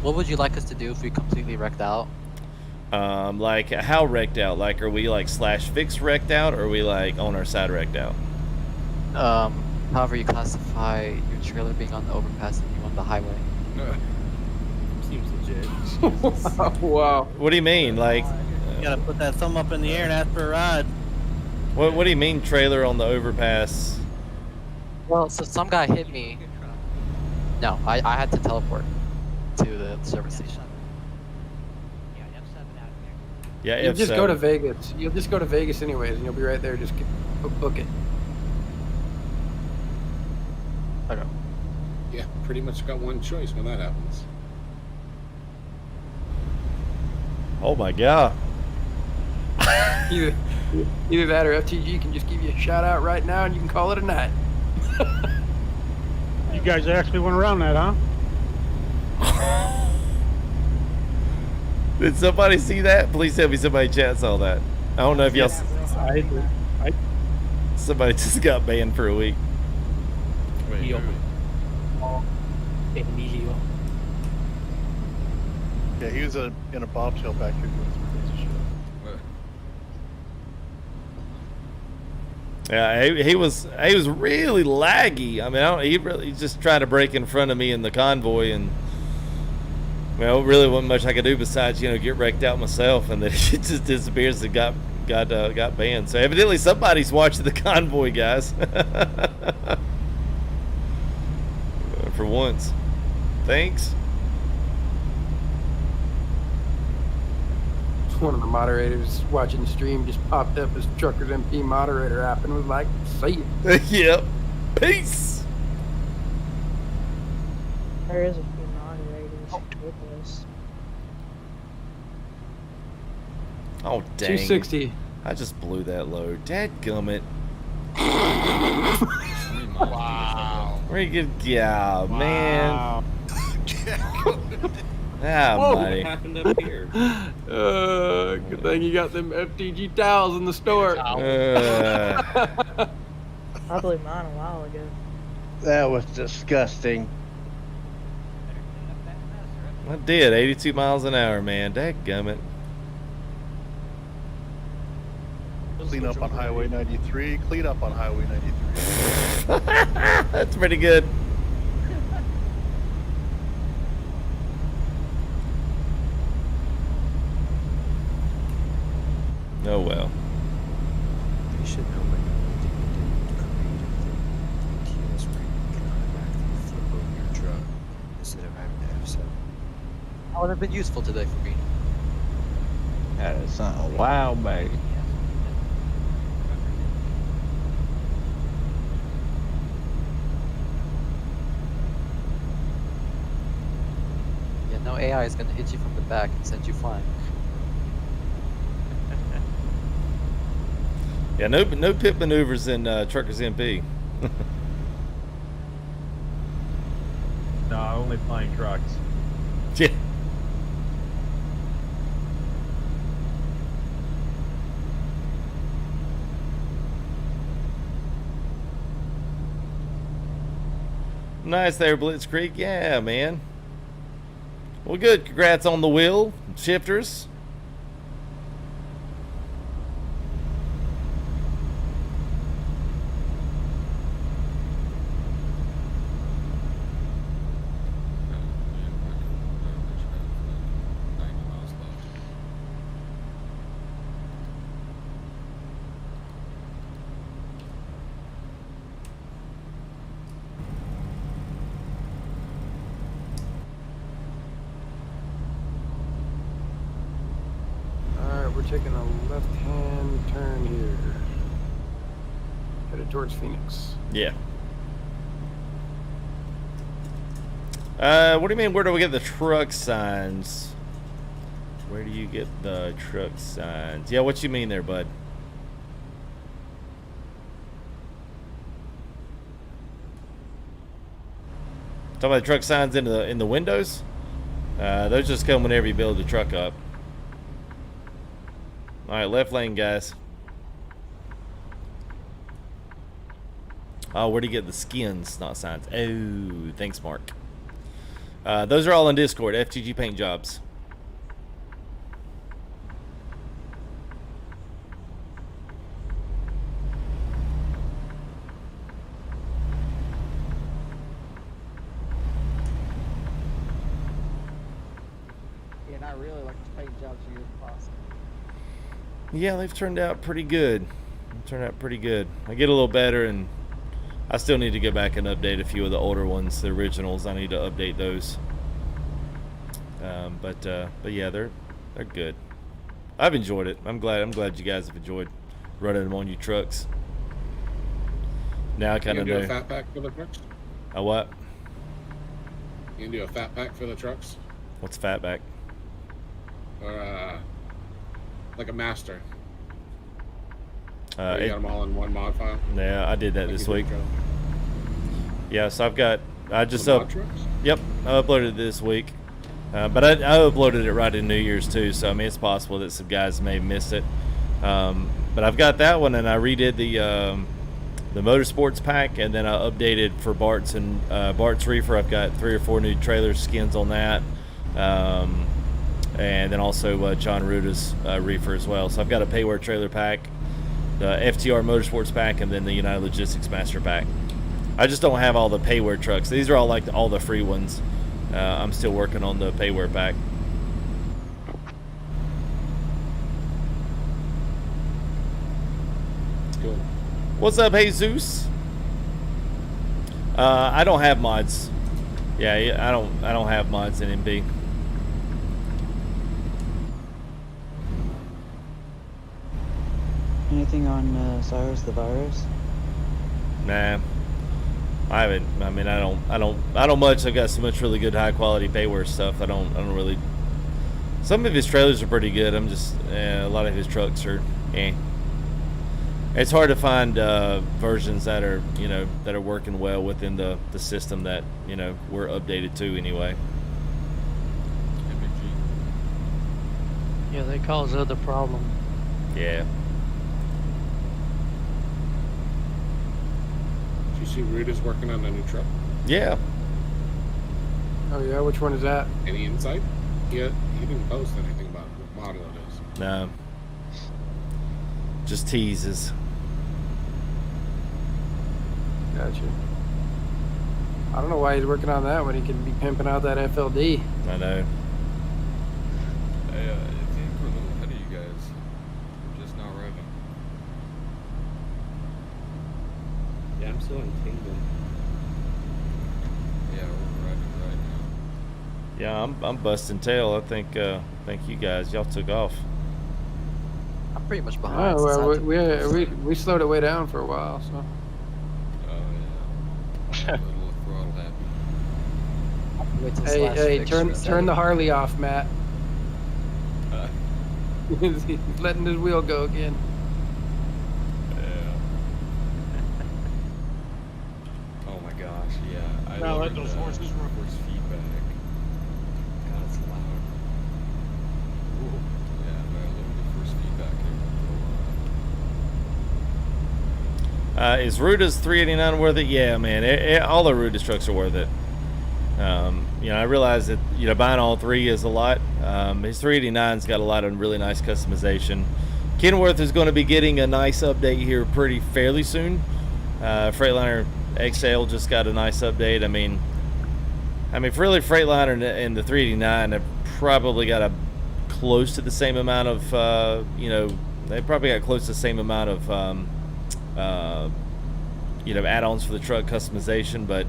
S18: What would you like us to do if we completely wrecked out?
S1: Like how wrecked out? Like, are we like /fix wrecked out, or are we like on our side wrecked out?
S18: However you classify your trailer being on the overpass and you on the highway.
S17: Seems legit.
S3: Wow.
S1: What do you mean? Like,
S11: You gotta put that thumb up in the air and ask for a ride.
S1: what do you mean trailer on the overpass?
S18: Well, so some guy hit me. No, I had to teleport to the service station.
S1: Yeah,
S3: You'll
S1: if
S3: just
S1: so.
S3: go to Vegas. You'll just go to Vegas anyways, and you'll be right there. Just book it.
S18: Okay.
S21: Yeah, pretty much got one choice when that happens.
S1: Oh my god.
S3: Either that or FTG can just give you a shout out right now, and you can call it a night.
S16: You guys actually went around that, huh?
S1: Did somebody see that? Please tell me somebody in chat saw that. I don't know if y'all. Somebody just got banned for a week.
S21: Wait,
S11: Yo.
S21: wait.
S11: Emilio.
S10: Yeah, he was in a bobtail back here doing some crazy shit.
S1: Yeah, he was really laggy. I mean, he just tried to break in front of me in the convoy, and well, really wasn't much I could do besides get wrecked out myself, and then it just disappears and got banned. So evidently somebody's watching the convoy, guys. For once, thanks.
S3: One of the moderators watching the stream just popped up as Truckersmp moderator app and was like, "See ya."
S1: Yep. Peace.
S20: There is a few moderators. Goodness.
S1: Oh dang.
S3: 260.
S1: I just blew that load. Dadgummit.
S12: Wow.
S1: Very good. Yeah, man. Ah,
S17: Whoa,
S1: buddy.
S17: what happened up here?
S3: Good thing you got them FTG towels in the store.
S20: I blew mine a while ago.
S2: That was disgusting.
S1: I did. 82 miles an hour, man. Dadgummit.
S10: Clean up on Highway 93. Clean up on Highway 93.
S1: That's pretty good. Oh well.
S17: You should know by now that you did create a TS where you can automatically flip over your truck instead of having to F7.
S18: That would have been useful today for me.
S8: That is something wild, baby.
S18: Yeah, no AI is gonna hit you from the back and send you flying.
S1: Yeah, no pit maneuvers in Truckersmp.
S22: No, only flying trucks.
S1: Yeah. Nice there, Blitzkrieg. Yeah, man. Well, good. Congrats on the wheel shifters.
S3: We're taking a left-hand turn here. Headed towards Phoenix.
S1: Yeah. What do you mean? Where do we get the truck signs? Where do you get the truck signs? Yeah, what you mean there, bud? Talking about the truck signs in the windows? Those just come whenever you build the truck up. All right, left lane, guys. Oh, where do you get the skins, not signs? Oh, thanks, Mark. Those are all on Discord, FTG Paint Jobs.
S2: Yeah, and I really like to paint jobs here if possible.
S1: Yeah, they've turned out pretty good. I get a little better, and I still need to go back and update a few of the older ones, the originals. I need to update those. But yeah, they're good. I've enjoyed it. I'm glad you guys have enjoyed running them on your trucks. Now I kind of know.
S21: You gonna do a fat pack for the trucks?
S1: A what?
S21: You gonna do a fat pack for the trucks?
S1: What's fatback?
S21: Or like a master. You
S1: It-
S21: got them all in one mod file.
S1: Yeah, I did that
S21: Like
S1: this
S21: you
S1: week.
S21: did, Joe.
S1: Yeah, so I just
S21: The mod trucks?
S1: Yep, I uploaded it this week. But I uploaded it right in New Year's too, so I mean it's possible that some guys may have missed it. But I've got that one, and I redid the motorsports pack, and then I updated for Bart's and Bart's Reefer. I've got 3 or 4 new trailer skins on that, and then also John Ruta's Reefer as well. So I've got a Payware trailer pack, FTR Motorsports pack and then the United Logistics Master pack. I just don't have all the payware trucks. These are all like all the free ones. I'm still working on the payware pack.
S21: Cool.
S1: What's up, Jesus? I don't have mods. Yeah, I don't have mods in MB.
S14: Anything on Cyrus the Virus?
S1: Nah, I haven't. I mean, I don't much. I've got so much really good high quality payware stuff. I don't really. Some of his trailers are pretty good. I'm just a lot of his trucks are. It's hard to find versions that are that are working well within the system that we're updated to anyway.
S19: Yeah, they cause other problem.
S1: Yeah.
S21: Did you see Ruda's working on a new truck?
S1: Yeah.
S3: Oh yeah, which one is that?
S21: Any insight? He didn't post anything about what model it is.
S1: No. Just teases.
S3: Gotcha. I don't know why he's working on that when he can be pimping out that FLD.
S1: I know.
S5: I think we're a little ahead of you guys. We're just now arriving.
S17: Yeah, I'm still in Kingdom.
S5: Yeah, we're arriving right now.
S1: Yeah, I'm busting tail. I think you guys, y'all took off.
S18: I'm pretty much behind.
S3: Oh, well, we slowed it way down for a while, so.
S5: A little throttle happy.
S3: Hey, turn the Harley off, Matt. He's letting his wheel go again.
S5: Yeah. Oh my gosh, yeah.
S13: Now let those horses run.
S5: Force feedback. God, it's loud. Ooh. Yeah, but I love the force feedback here.
S1: Is Ruda's 389 worth it? Yeah, man. All the Ruda's trucks are worth it. I realize that buying all three is a lot. His 389's got a lot of really nice customization. Kenworth is going to be getting a nice update here fairly soon. Freightliner XL just got a nice update. I mean, for really Freightliner and the 389 have probably got a close to the same amount of they probably got close to the same amount of add-ons for the truck customization, but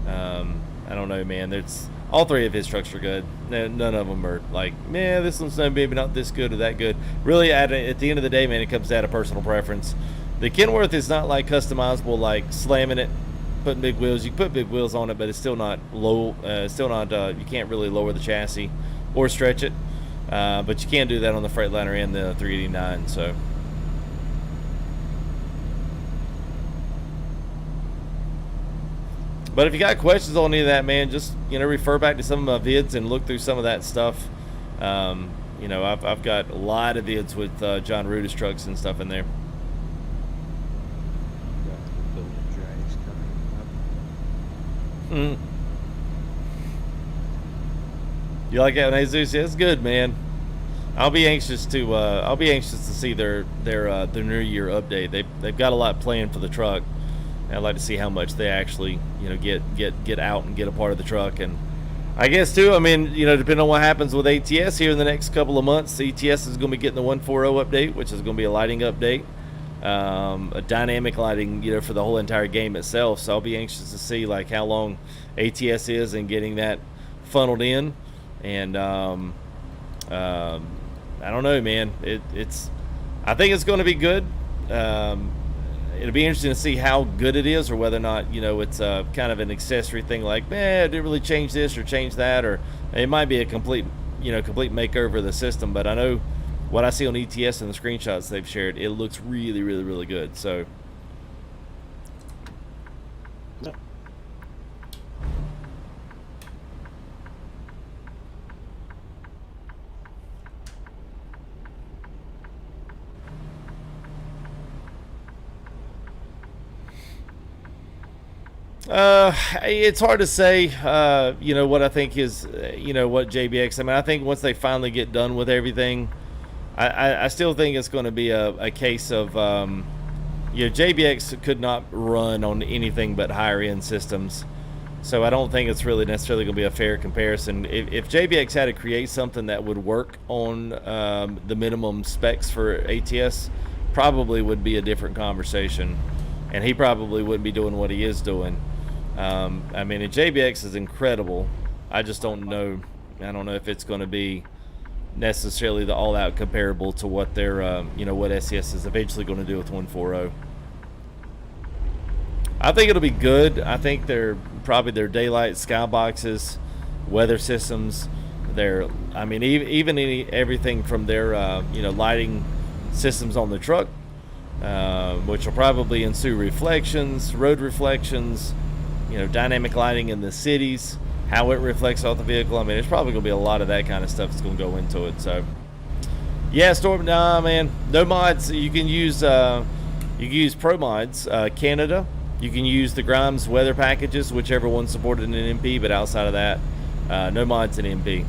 S1: I don't know, man. All three of his trucks are good. None of them are like, man, this one's maybe not this good or that good. Really, at the end of the day, man, it comes down to personal preference. The Kenworth is not like customizable, like slamming it, putting big wheels. You can put big wheels on it, but it's still not low. You can't really lower the chassis or stretch it. But you can do that on the Freightliner and the 389. So. But if you got questions on any of that, man, just refer back to some of my vids and look through some of that stuff. I've got a lot of vids with John Ruda's trucks and stuff in there. Mm. You like that one, Jesus? Yeah, it's good, man. I'll be anxious to see their New Year update. They've got a lot planned for the truck. I'd like to see how much they actually, get out and get a part of the truck. And I guess too, depending on what happens with ATS here in the next couple of months, ATS is going to be getting the 1.40 update, which is going to be a lighting update, a dynamic lighting, for the whole entire game itself. So I'll be anxious to see like how long ATS is and getting that funneled in. And I don't know, man. I think it's going to be good. It'll be interesting to see how good it is, or whether or not it's kind of an accessory thing, like I didn't really change this or change that, or it might be a complete makeover of the system. But I know what I see on ETS and the screenshots they've shared, it looks really, really, really good. So. It's hard to say, what I think is, what JBX, I think once they finally get done with everything, I still think it's going to be a case of, JBX could not run on anything but higher end systems. So I don't think it's really necessarily going to be a fair comparison. If JBX had to create something that would work on the minimum specs for ATS, probably would be a different conversation. And he probably wouldn't be doing what he is doing. I mean, JBX is incredible. I just don't know. I don't know if it's going to be necessarily the all-out comparable to what their, what SES is eventually going to do with 140. I think it'll be good. I think probably their daylight skyboxes, weather systems, everything from their, lighting systems on the truck, which will probably ensue reflections, road reflections, dynamic lighting in the cities, how it reflects off the vehicle. I mean, there's probably going to be a lot of that kind of stuff that's going to go into it. So, yeah, Storm, nah, man, no mods. You can use Pro Mods, Canada. You can use the Grimes weather packages, whichever one supported in MP, but outside of that, no mods in MP.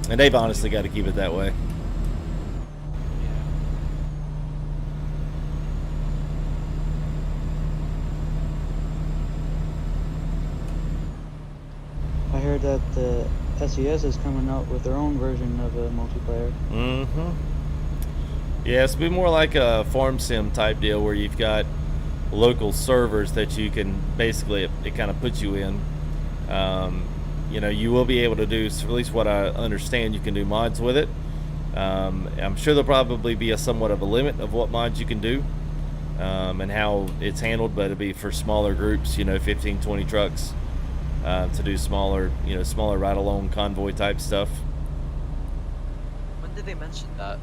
S1: And they've honestly got to keep it that way.
S14: I heard that the SES is coming out with their own version of a multiplayer.
S1: Mm-hmm. Yeah, it's be more like a farm sim type deal where you've got local servers that you can basically, it kind of puts you in. You will be able to do, at least what I understand, you can do mods with it. I'm sure there'll probably be somewhat of a limit of what mods you can do and how it's handled, but it'll be for smaller groups, 15, 20 trucks to do smaller ride-along convoy type stuff.
S18: When did they mention that?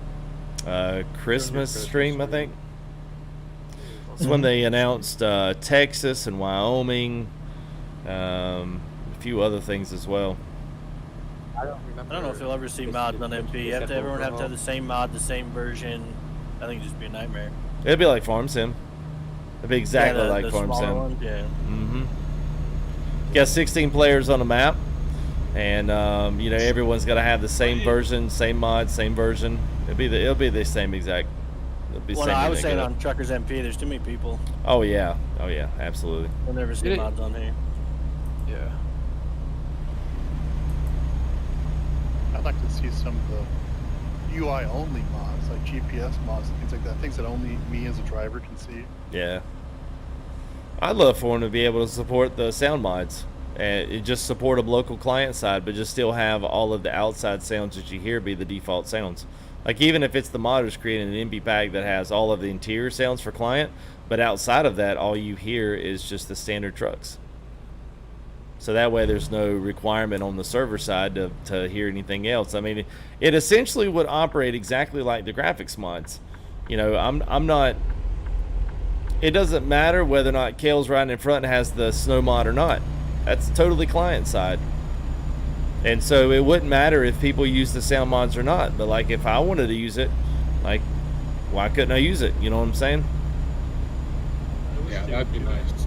S1: Christmas stream, I think. It's when they announced Texas and Wyoming, a few other things as well.
S11: I don't know if you'll ever see mods on MP. Everyone have to have the same mod, the same version. I think it'd just be a nightmare.
S1: It'd be like Farm Sim. It'd be exactly like Farm Sim.
S11: Ones, yeah.
S1: Mm-hmm. You got 16 players on the map, and everyone's got to have the same version, same mod, same version. It'll be the same exact.
S11: Well, no, I was saying on Truckersmp, there's too many people.
S1: Oh yeah, absolutely.
S11: I'll never see mods on here.
S3: Yeah.
S10: I'd like to see some of the UI only mods, like GPS mods and things like that, things that only me as a driver can see.
S1: Yeah. I'd love for them to be able to support the sound mods. And just support them local client side, but just still have all of the outside sounds that you hear be the default sounds. Like even if it's the modders creating an MP pack that has all of the interior sounds for client, but outside of that, all you hear is just the standard trucks. So that way there's no requirement on the server side to hear anything else. I mean, it essentially would operate exactly like the graphics mods. I'm not... It doesn't matter whether or not Kale's riding in front and has the snow mod or not. That's totally client side. And so it wouldn't matter if people use the sound mods or not. But like if I wanted to use it, like why couldn't I use it? You know what I'm saying?
S21: Yeah, that'd be nice.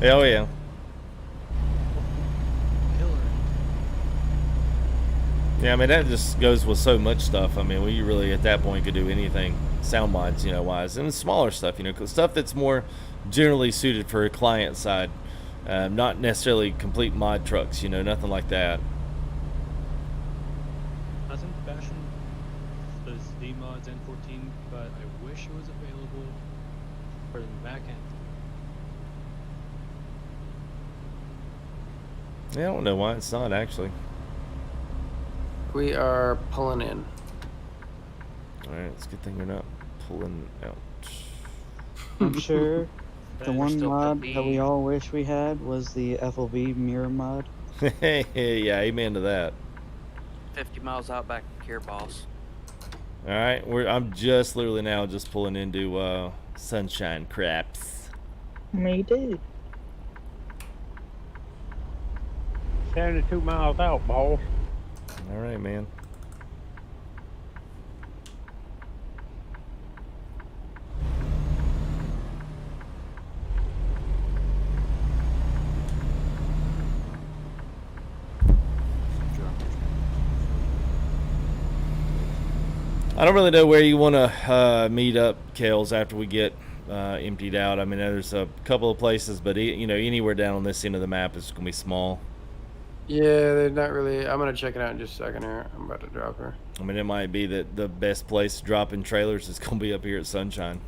S1: Oh yeah. Yeah, I mean that just goes with so much stuff. I mean, we really at that point could do anything sound mods, wise, and smaller stuff, stuff that's more generally suited for a client side, not necessarily complete mod trucks, nothing like that.
S13: Hasn't Bastion the Z mods N14, but I wish it was available for the back end.
S1: Yeah, I don't know why it's not actually.
S3: We are pulling in.
S1: Alright, it's a good thing you're not pulling out.
S14: I'm sure the one mod that we all wish we had was the FLV mirror mod.
S1: Yeah, amen to that.
S18: 50 miles out back here, boss.
S1: Alright, I'm just literally now just pulling into Sunshine Craps.
S20: Me too.
S16: 72 miles out, boss.
S1: Alright, man. I don't really know where you want to meet up, Kales, after we get emptied out. I mean, there's a couple of places, but you know, anywhere down on this end of the map is going to be small.
S3: Yeah, they're not really. I'm gonna check it out in just a second here. I'm about to drop her.
S1: I mean, it might be that the best place to drop in trailers is going to be up here at Sunshine.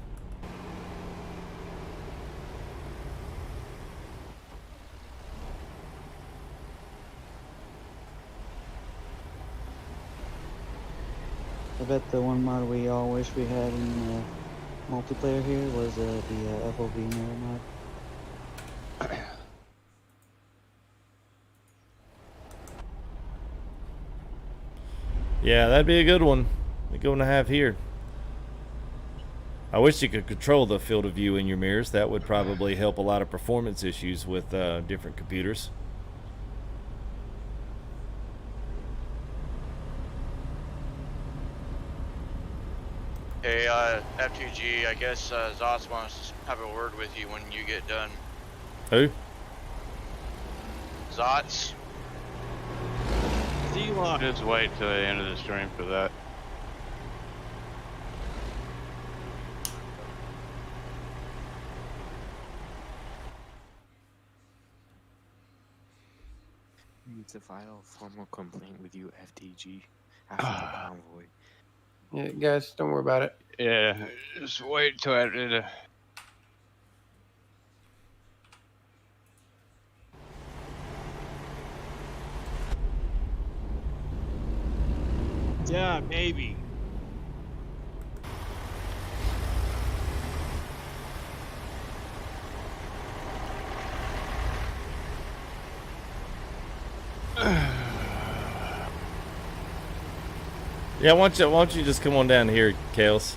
S14: I bet the one mod we all wish we had in multiplayer here was the FOV mirror mod.
S1: Yeah, that'd be a good one. A good one to have here. I wish you could control the field of view in your mirrors. That would probably help a lot of performance issues with different computers.
S12: Hey, FTG, I guess Zots wants to have a word with you when you get done.
S1: Who?
S12: Zots?
S15: Just wait till the end of the stream for that.
S17: It's a final formal complaint with you, FTG, after the convoy.
S3: Yeah, guys, don't worry about it.
S15: Yeah, just wait till after the...
S11: Yeah, maybe.
S1: Yeah, why don't you just come on down here, Kales?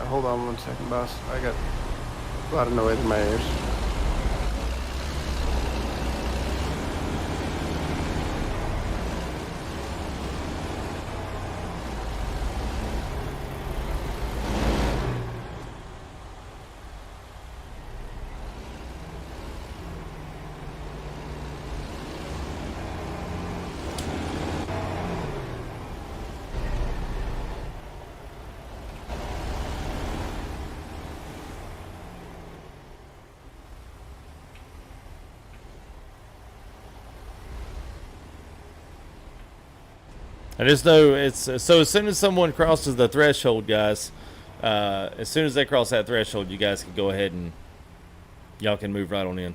S3: Hold on 1 second, boss. I got a lot of noise in my ears.
S1: I just know it's so as soon as someone crosses the threshold, guys, as soon as they cross that threshold, you guys can go ahead and y'all can move right on in.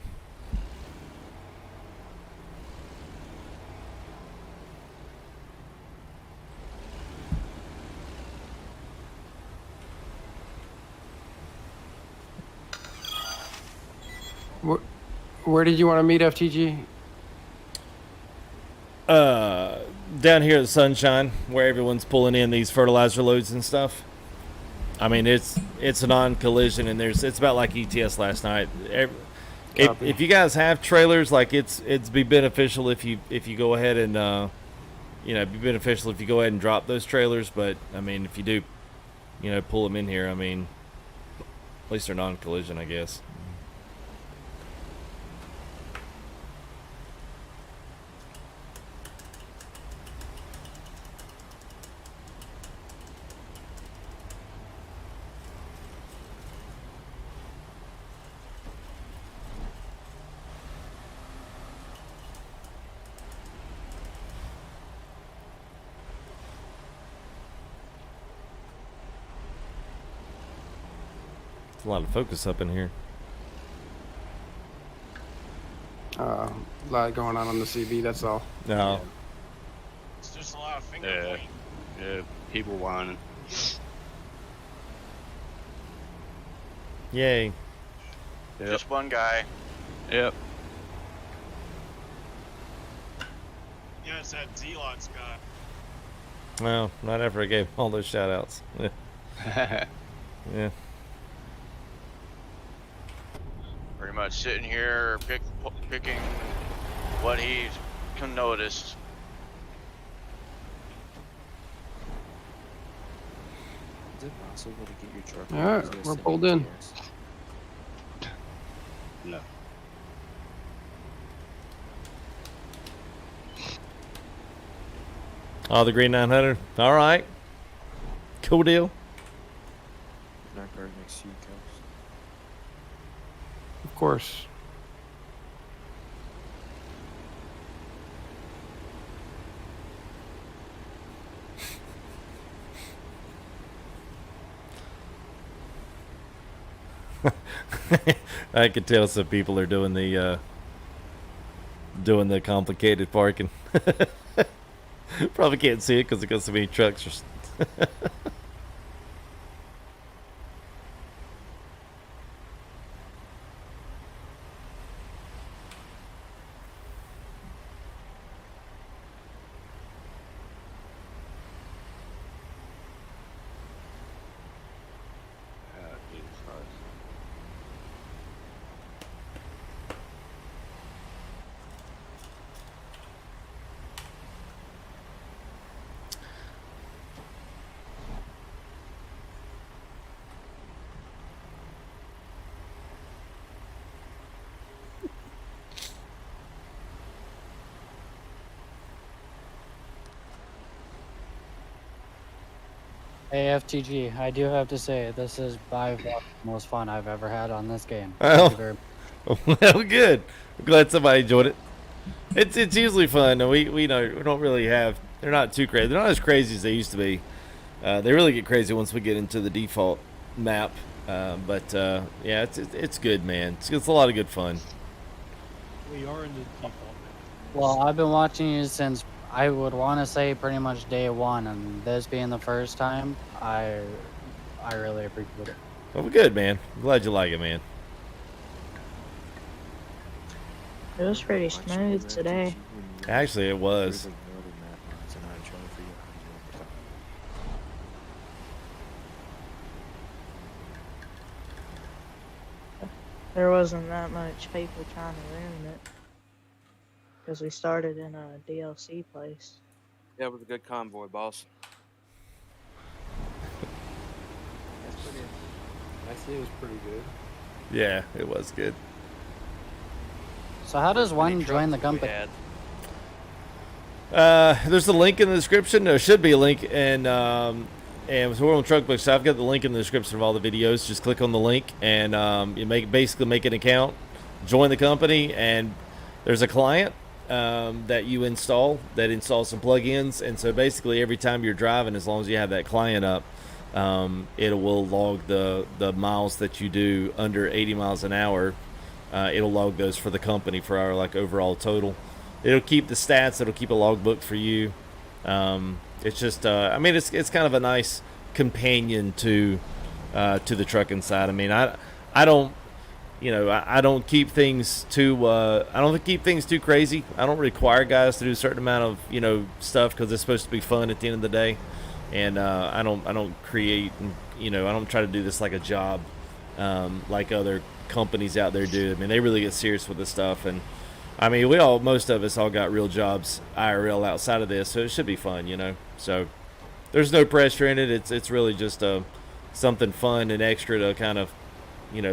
S3: Where did you want to meet, FTG?
S1: Down here at Sunshine, where everyone's pulling in these fertilizer loads and stuff. I mean, it's a non-collision, and it's about like ETS last night. If you guys have trailers, like it'd be beneficial if you go ahead and it'd be beneficial if you go ahead and drop those trailers. But I mean, if you do, pull them in here, I mean, at least they're non-collision, I guess. A lot of focus up in here.
S3: A lot going on the CB, that's all.
S1: No.
S11: It's just a lot of finger pointing.
S15: Yeah, people whining.
S1: Yay.
S15: Yep.
S12: Just one guy.
S15: Yep.
S11: Yeah, it's that Zealots guy.
S1: Well, not after I gave all those shout outs. Yeah.
S12: Pretty much sitting here picking what he's noticed.
S17: Is it possible to get your truck?
S3: Alright, we're pulled in.
S15: No.
S1: Oh, the green 900. All right. Cool deal.
S17: Not guard next to you, Kels.
S3: Of course.
S1: I could tell some people are doing the complicated parking. Probably can't see it because it got so many trucks.
S4: Hey, FTG, I do have to say, this is by far the most fun I've ever had on this game.
S1: Well,
S4: Thank you very
S1: well, good. I'm glad somebody enjoyed it. It's usually fun. We don't really have. They're not too crazy. They're not as crazy as they used to be. They really get crazy once we get into the default map. But yeah, it's good, man. It's a lot of good fun.
S13: We are in the default.
S4: Well, I've been watching you since, I would want to say, pretty much day one, and this being the first time, I really appreciate it.
S1: Well, good, man. I'm glad you like it, man.
S20: It was pretty smooth today.
S1: Actually, it was.
S20: There wasn't that much people trying to ruin it. Because we started in a DLC place.
S19: Yeah, it was a good convoy, boss.
S5: Actually, it was pretty good.
S1: Yeah, it was good.
S4: So how does one join the company?
S1: There's a link in the description. There should be a link, and so we're on Truck Book, so I've got the link in the description of all the videos. Just click on the link, and you basically make an account, join the company, and there's a client that you install that installs some plugins. And so basically every time you're driving, as long as you have that client up, it will log the miles that you do under 80 miles an hour. It'll log those for the company for our overall total. It'll keep the stats. It'll keep a logbook for you. It's just I mean, it's kind of a nice companion to the trucking side. I mean, I don't, I don't keep things too crazy. I don't require guys to do a certain amount of stuff because it's supposed to be fun at the end of the day. And I don't create, I don't try to do this like a job like other companies out there do. I mean, they really get serious with this stuff. And I mean, most of us all got real jobs IRL outside of this, so it should be fun, So there's no pressure in it. It's really just something fun and extra to kind of,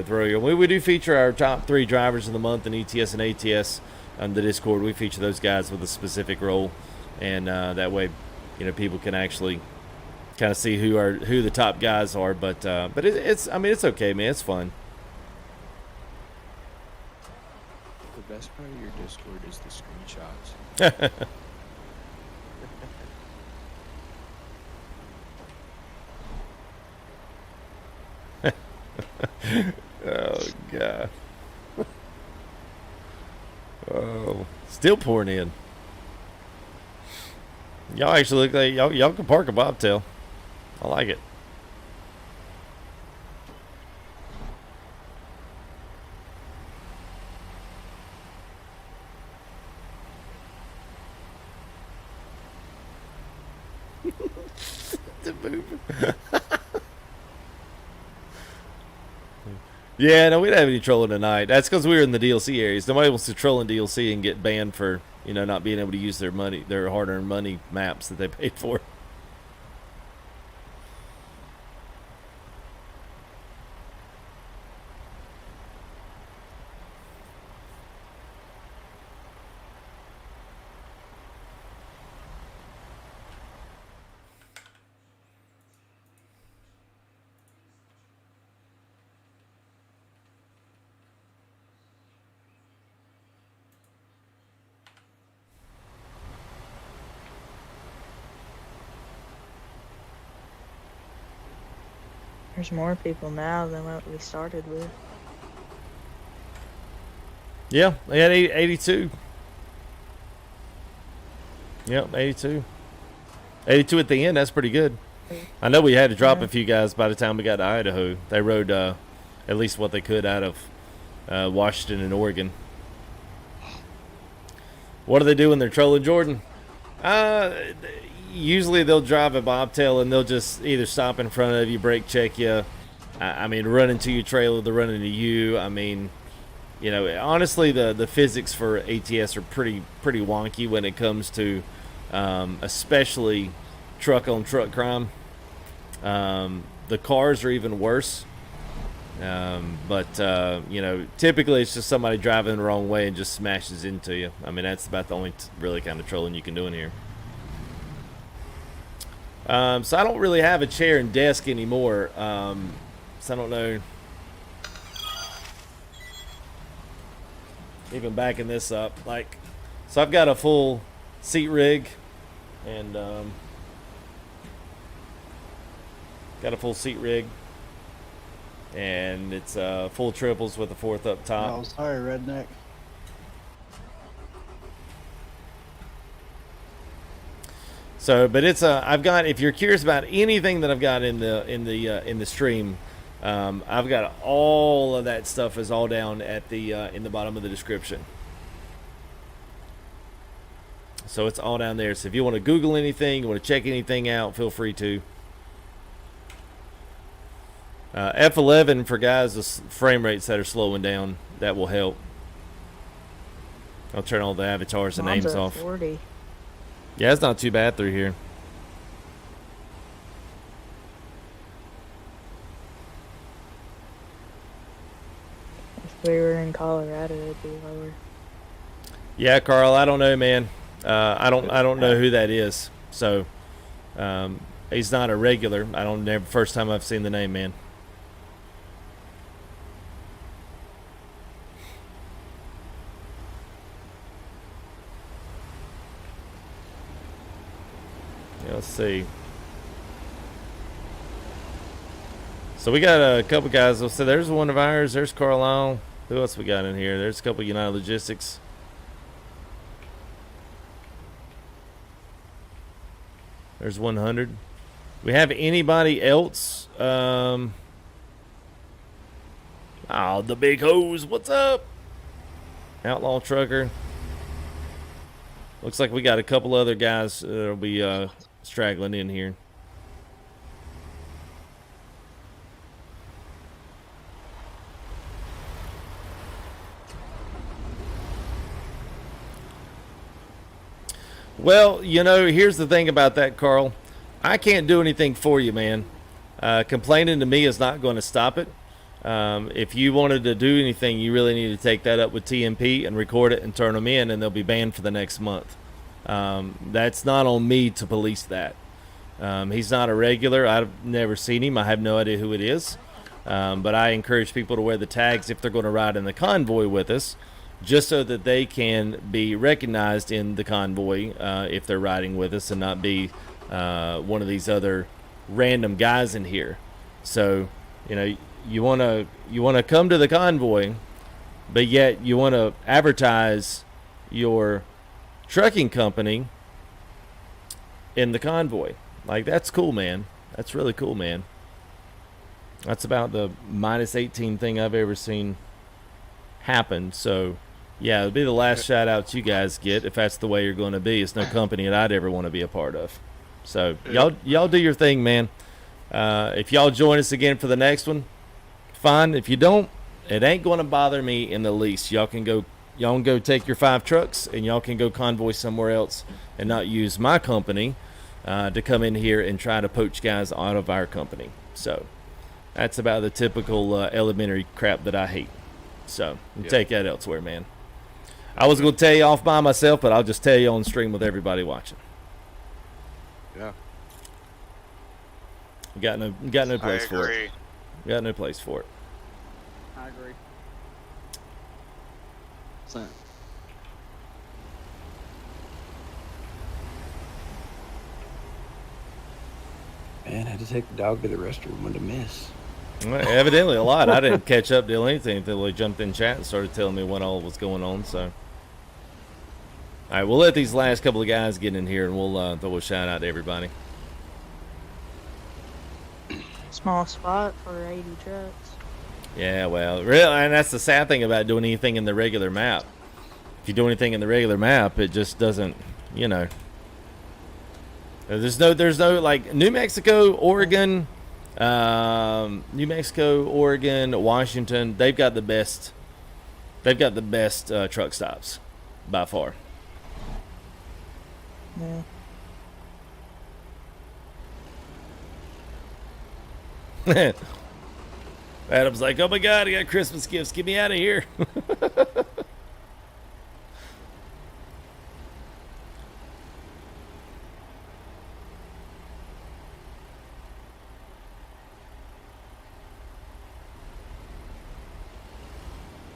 S1: throw you. We do feature our top 3 drivers of the month in ETS and ATS on the Discord. We feature those guys with a specific role, and that way, people can actually kind of see who the top guys are. But it's okay, man. It's fun.
S17: The best part of your Discord is the screenshots.
S1: Oh god. Oh, still pouring in. Y'all actually look like y'all can park a bobtail. I like it. The movement. Yeah, no, we didn't have any trolling tonight. That's because we were in the DLC areas. Nobody wants to troll in DLC and get banned for, not being able to use their money, their hard-earned money maps that they paid for.
S20: There's more people now than what we started with.
S1: Yeah, they had 82. Yep, 82. 82 at the end, that's pretty good. I know we had to drop a few guys by the time we got to Idaho. They rode at least what they could out of Washington and Oregon. What do they do when they're trolling Jordan? Usually they'll drive a bobtail and they'll just either stop in front of you, brake check you. I mean, run into your trailer, they'll run into you. I mean, you know, honestly, the physics for ATS are pretty wonky when it comes to especially truck-on-truck crime. The cars are even worse. But you know, typically it's just somebody driving the wrong way and just smashes into you. I mean, that's about the only really kind of trolling you can do in here. So I don't really have a chair and desk anymore. So I don't know. Even backing this up, like, so I've got a full seat rig and got a full seat rig. And it's full triples with a fourth up top.
S7: Oh, sorry, redneck.
S1: So, but it's I've got, if you're curious about anything that I've got in the stream, I've got all of that stuff is all down at the in the bottom of the description. So it's all down there. So if you want to Google anything, you want to check anything out, feel free to. F11 for guys with frame rates that are slowing down, that will help. I'll turn all the avatars and
S20: Mine's
S1: names
S20: at
S1: off.
S20: 40.
S1: Yeah, it's not too bad through here.
S20: If we were in Colorado, it'd be lower.
S1: Yeah, Carl, I don't know, man. I don't know who that is. So he's not a regular. First time I've seen the name, man. Let's see. So we got a couple guys. So there's one of ours. There's Carlisle. Who else we got in here? There's a couple United Logistics. There's 100. We have anybody else? Oh, the big hose. What's up? Outlaw Trucker. Looks like we got a couple other guys that'll be straggling in here. Well, you know, here's the thing about that, Carl. I can't do anything for you, man. Complaining to me is not going to stop it. If you wanted to do anything, you really need to take that up with TMP and record it and turn them in, and they'll be banned for the next month. That's not on me to police that. He's not a regular. I've never seen him. I have no idea who it is. But I encourage people to wear the tags if they're going to ride in the convoy with us, just so that they can be recognized in the convoy if they're riding with us and not be one of these other random guys in here. So, you know, you want to come to the convoy, but yet you want to advertise your trucking company in the convoy. Like, that's cool, man. That's really cool, man. That's about the -18 thing I've ever seen happen. So yeah, it'll be the last shout out you guys get if that's the way you're going to be. It's no company that I'd ever want to be a part of. So y'all do your thing, man. If y'all join us again for the next one, fine. If you don't, it ain't going to bother me in the least. Y'all can go take your 5 trucks and y'all can go convoy somewhere else and not use my company to come in here and try to poach guys out of our company. So that's about the typical elementary crap that I hate. So take that elsewhere, man. I was going to tell you off by myself, but I'll just tell you on stream with everybody watching.
S12: Yeah.
S1: Got no place for it. Got no place for it.
S2: I agree.
S3: Man, I had to take the dog to the restroom. What a miss.
S1: Well, evidently a lot. I didn't catch up to anything until they jumped in chat and started telling me what all was going on. So, all right, we'll let these last couple of guys get in here, and we'll throw a shout out to everybody.
S20: Small spot for 80 trucks.
S1: Yeah, well, really, and that's the sad thing about doing anything in the regular map. If you do anything in the regular map, it just doesn't, you know. There's no like New Mexico, Oregon. New Mexico, Oregon, Washington, they've got the best truck stops by far.
S20: Yeah.
S1: Adam's like, oh my God, I got Christmas gifts. Get me out of here.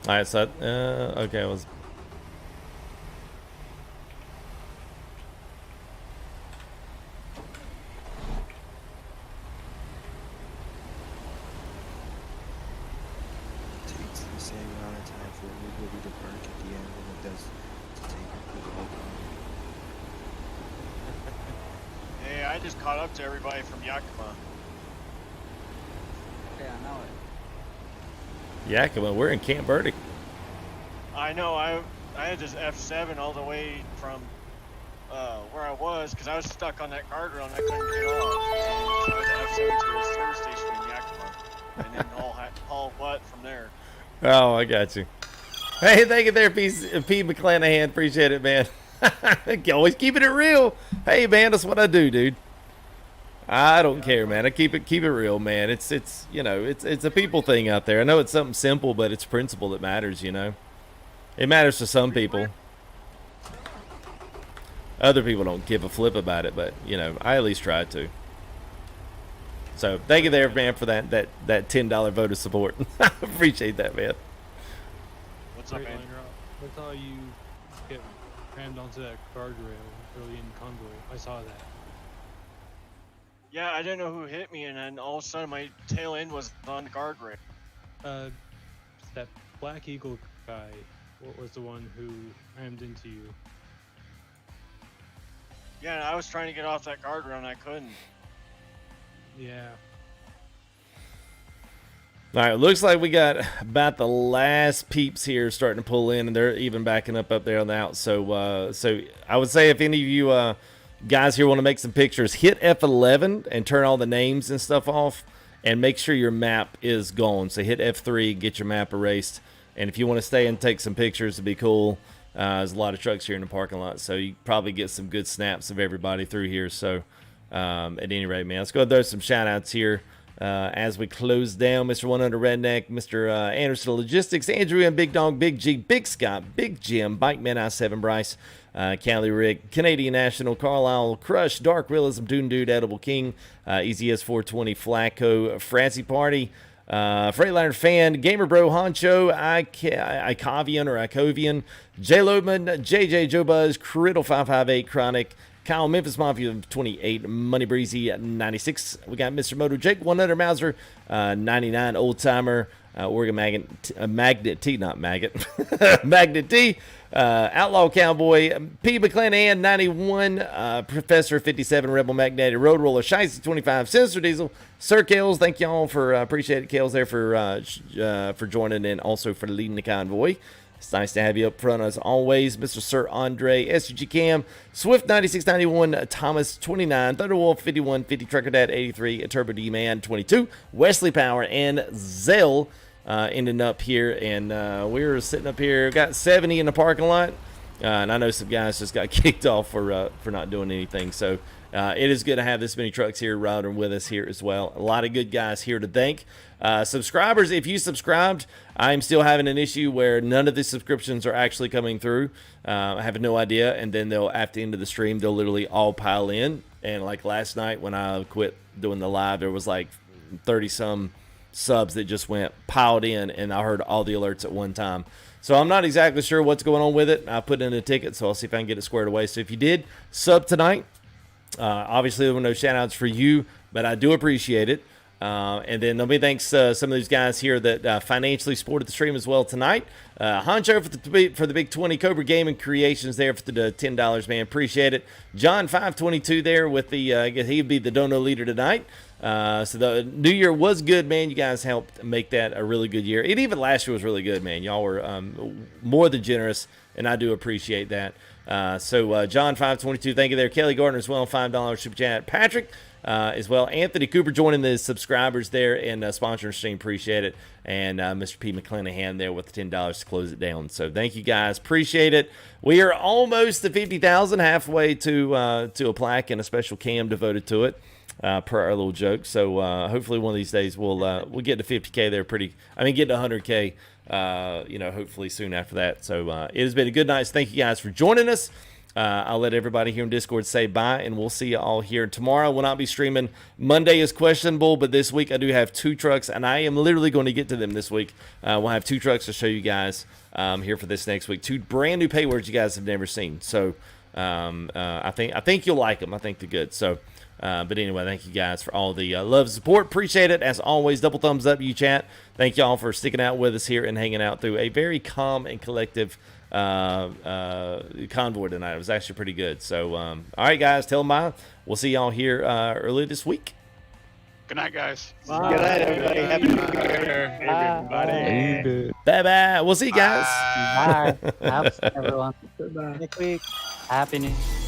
S1: All right, so okay, I was.
S17: It takes the same amount of time for everybody to park at the end than it does to take the whole time.
S11: Hey, I just caught up to everybody from Yakima.
S2: Yeah, I know it.
S1: Yakima, we're in Camp Verde.
S11: I know, I had this F7 all the way from where I was, because I was stuck on that guardrail and I couldn't get off. So I had the F7 to the service station in Yakima, and then haul butt from there.
S1: Oh, I got you. Hey, thank you there, P. McClanahan. Appreciate it, man. Always keeping it real. Hey, man, that's what I do, dude. I don't care, man. I keep it real, man. It's you know, it's a people thing out there. I know it's something simple, but it's principle that matters, you know. It matters to some people. Other people don't give a flip about it, but you know, I at least try to. So thank you there, man, for that $10 vote of support. I appreciate that, man.
S11: What's up, man?
S13: I saw you get rammed onto that guardrail early in the convoy. I saw that.
S11: Yeah, I didn't know who hit me, and then all of a sudden my tail end was on the guardrail.
S13: That Black Eagle guy, what was the one who rammed into you?
S11: Yeah, and I was trying to get off that guardrail and I couldn't.
S13: Yeah.
S1: All right, looks like we got about the last peeps here starting to pull in, and they're even backing up there on the out. So, so I would say if any of you guys here want to make some pictures, hit F11 and turn all the names and stuff off, and make sure your map is gone. So hit F3, get your map erased, and if you want to stay and take some pictures, it'd be cool. There's a lot of trucks here in the parking lot, so you probably get some good snaps of everybody through here. So at any rate, man, let's go throw some shout outs here as we close down. Mr. 100 Redneck, Mr. Anderson Logistics, Andrew and Big Dog, Big G, Big Scott, Big Jim, Bike Man I7 Bryce, Cali Rick, Canadian National, Carlisle, Crush, Dark Realism, Doon Dude, Edible King, Easy S420, Flacco, Francie Party, Freightliner Fan, Gamer Bro, Honcho, Icovian or Icovian, J Loadman, JJ Joe Buzz, Criddle 558, Chronic, Kyle Memphis Mafia 28, Money Breezy 96. We got Mr. Moto Jake 100 Mauser 99, Old Timer, Oregon Magnet T, not Maggot, Magnet T, Outlaw Cowboy, P. McClanahan 91, Professor 57, Rebel Magnetic Road Roller, Shiesty 25, Sinister Diesel, Sir Kales. Thank y'all for appreciate it, Kales, there for joining and also for leading the convoy. It's nice to have you up front as always. Mr. Sir Andre, SUG Cam, Swift 9691, Thomas 29, Thunderwolf 5150, Trucker Dad 83, Turbo D Man 22, Wesley Power, and Zell ending up here. And we're sitting up here, got 70 in the parking lot. And I know some guys just got kicked off for not doing anything. So it is good to have this many trucks here riding with us here as well. A lot of good guys here to thank. Subscribers, if you subscribed, I'm still having an issue where none of the subscriptions are actually coming through. I have no idea. And then they'll, at the end of the stream, they'll literally all pile in. And like last night when I quit doing the live, there was like 30-some subs that just went piled in, and I heard all the alerts at one time. So I'm not exactly sure what's going on with it. I put in a ticket, so I'll see if I can get it squared away. So if you did sub tonight, obviously there were no shout outs for you, but I do appreciate it. And then no big thanks to some of these guys here that financially supported the stream as well tonight. Honcho for the big 20, Cobra Gaming Creations there for the $10, man. Appreciate it. John 522 there with the, I guess he'd be the dono leader tonight. So the new year was good, man. You guys helped make that a really good year. And even last year was really good, man. Y'all were more than generous, and I do appreciate that. So John 522, thank you there. Kelly Gardner as well, $5 super chat. Patrick as well. Anthony Cooper joining the subscribers there and sponsoring the stream. Appreciate it. And Mr. P. McClanahan there with the $10 to close it down. So thank you guys. Appreciate it. We are almost to 50,000, halfway to a plaque and a special cam devoted to it. Per our little joke. So hopefully one of these days we'll get to 50K there get to 100K hopefully soon after that. So it has been a good night. So thank you guys for joining us. I'll let everybody here in Discord say bye, and we'll see you all here tomorrow. We'll not be streaming. Monday is questionable, but this week I do have 2 trucks, and I am literally going to get to them this week. We'll have 2 trucks to show you guys here for this next week. 2 brand new paywords you guys have never seen. So I think you'll like them. I think they're good. So. But anyway, thank you guys for all the love and support. Appreciate it. As always, double thumbs up, you chat. Thank y'all for sticking out with us here and hanging out through a very calm and collective convoy tonight. It was actually pretty good. So, all right, guys, tell them bye. We'll see y'all here early this week.
S15: Good night, guys.
S7: Bye. Good night, everybody. Happy New Year.
S15: Everybody.
S1: Bye-bye. We'll see you guys.
S4: Bye. Have everyone.
S7: Goodbye.
S4: Next week. Happy New Year.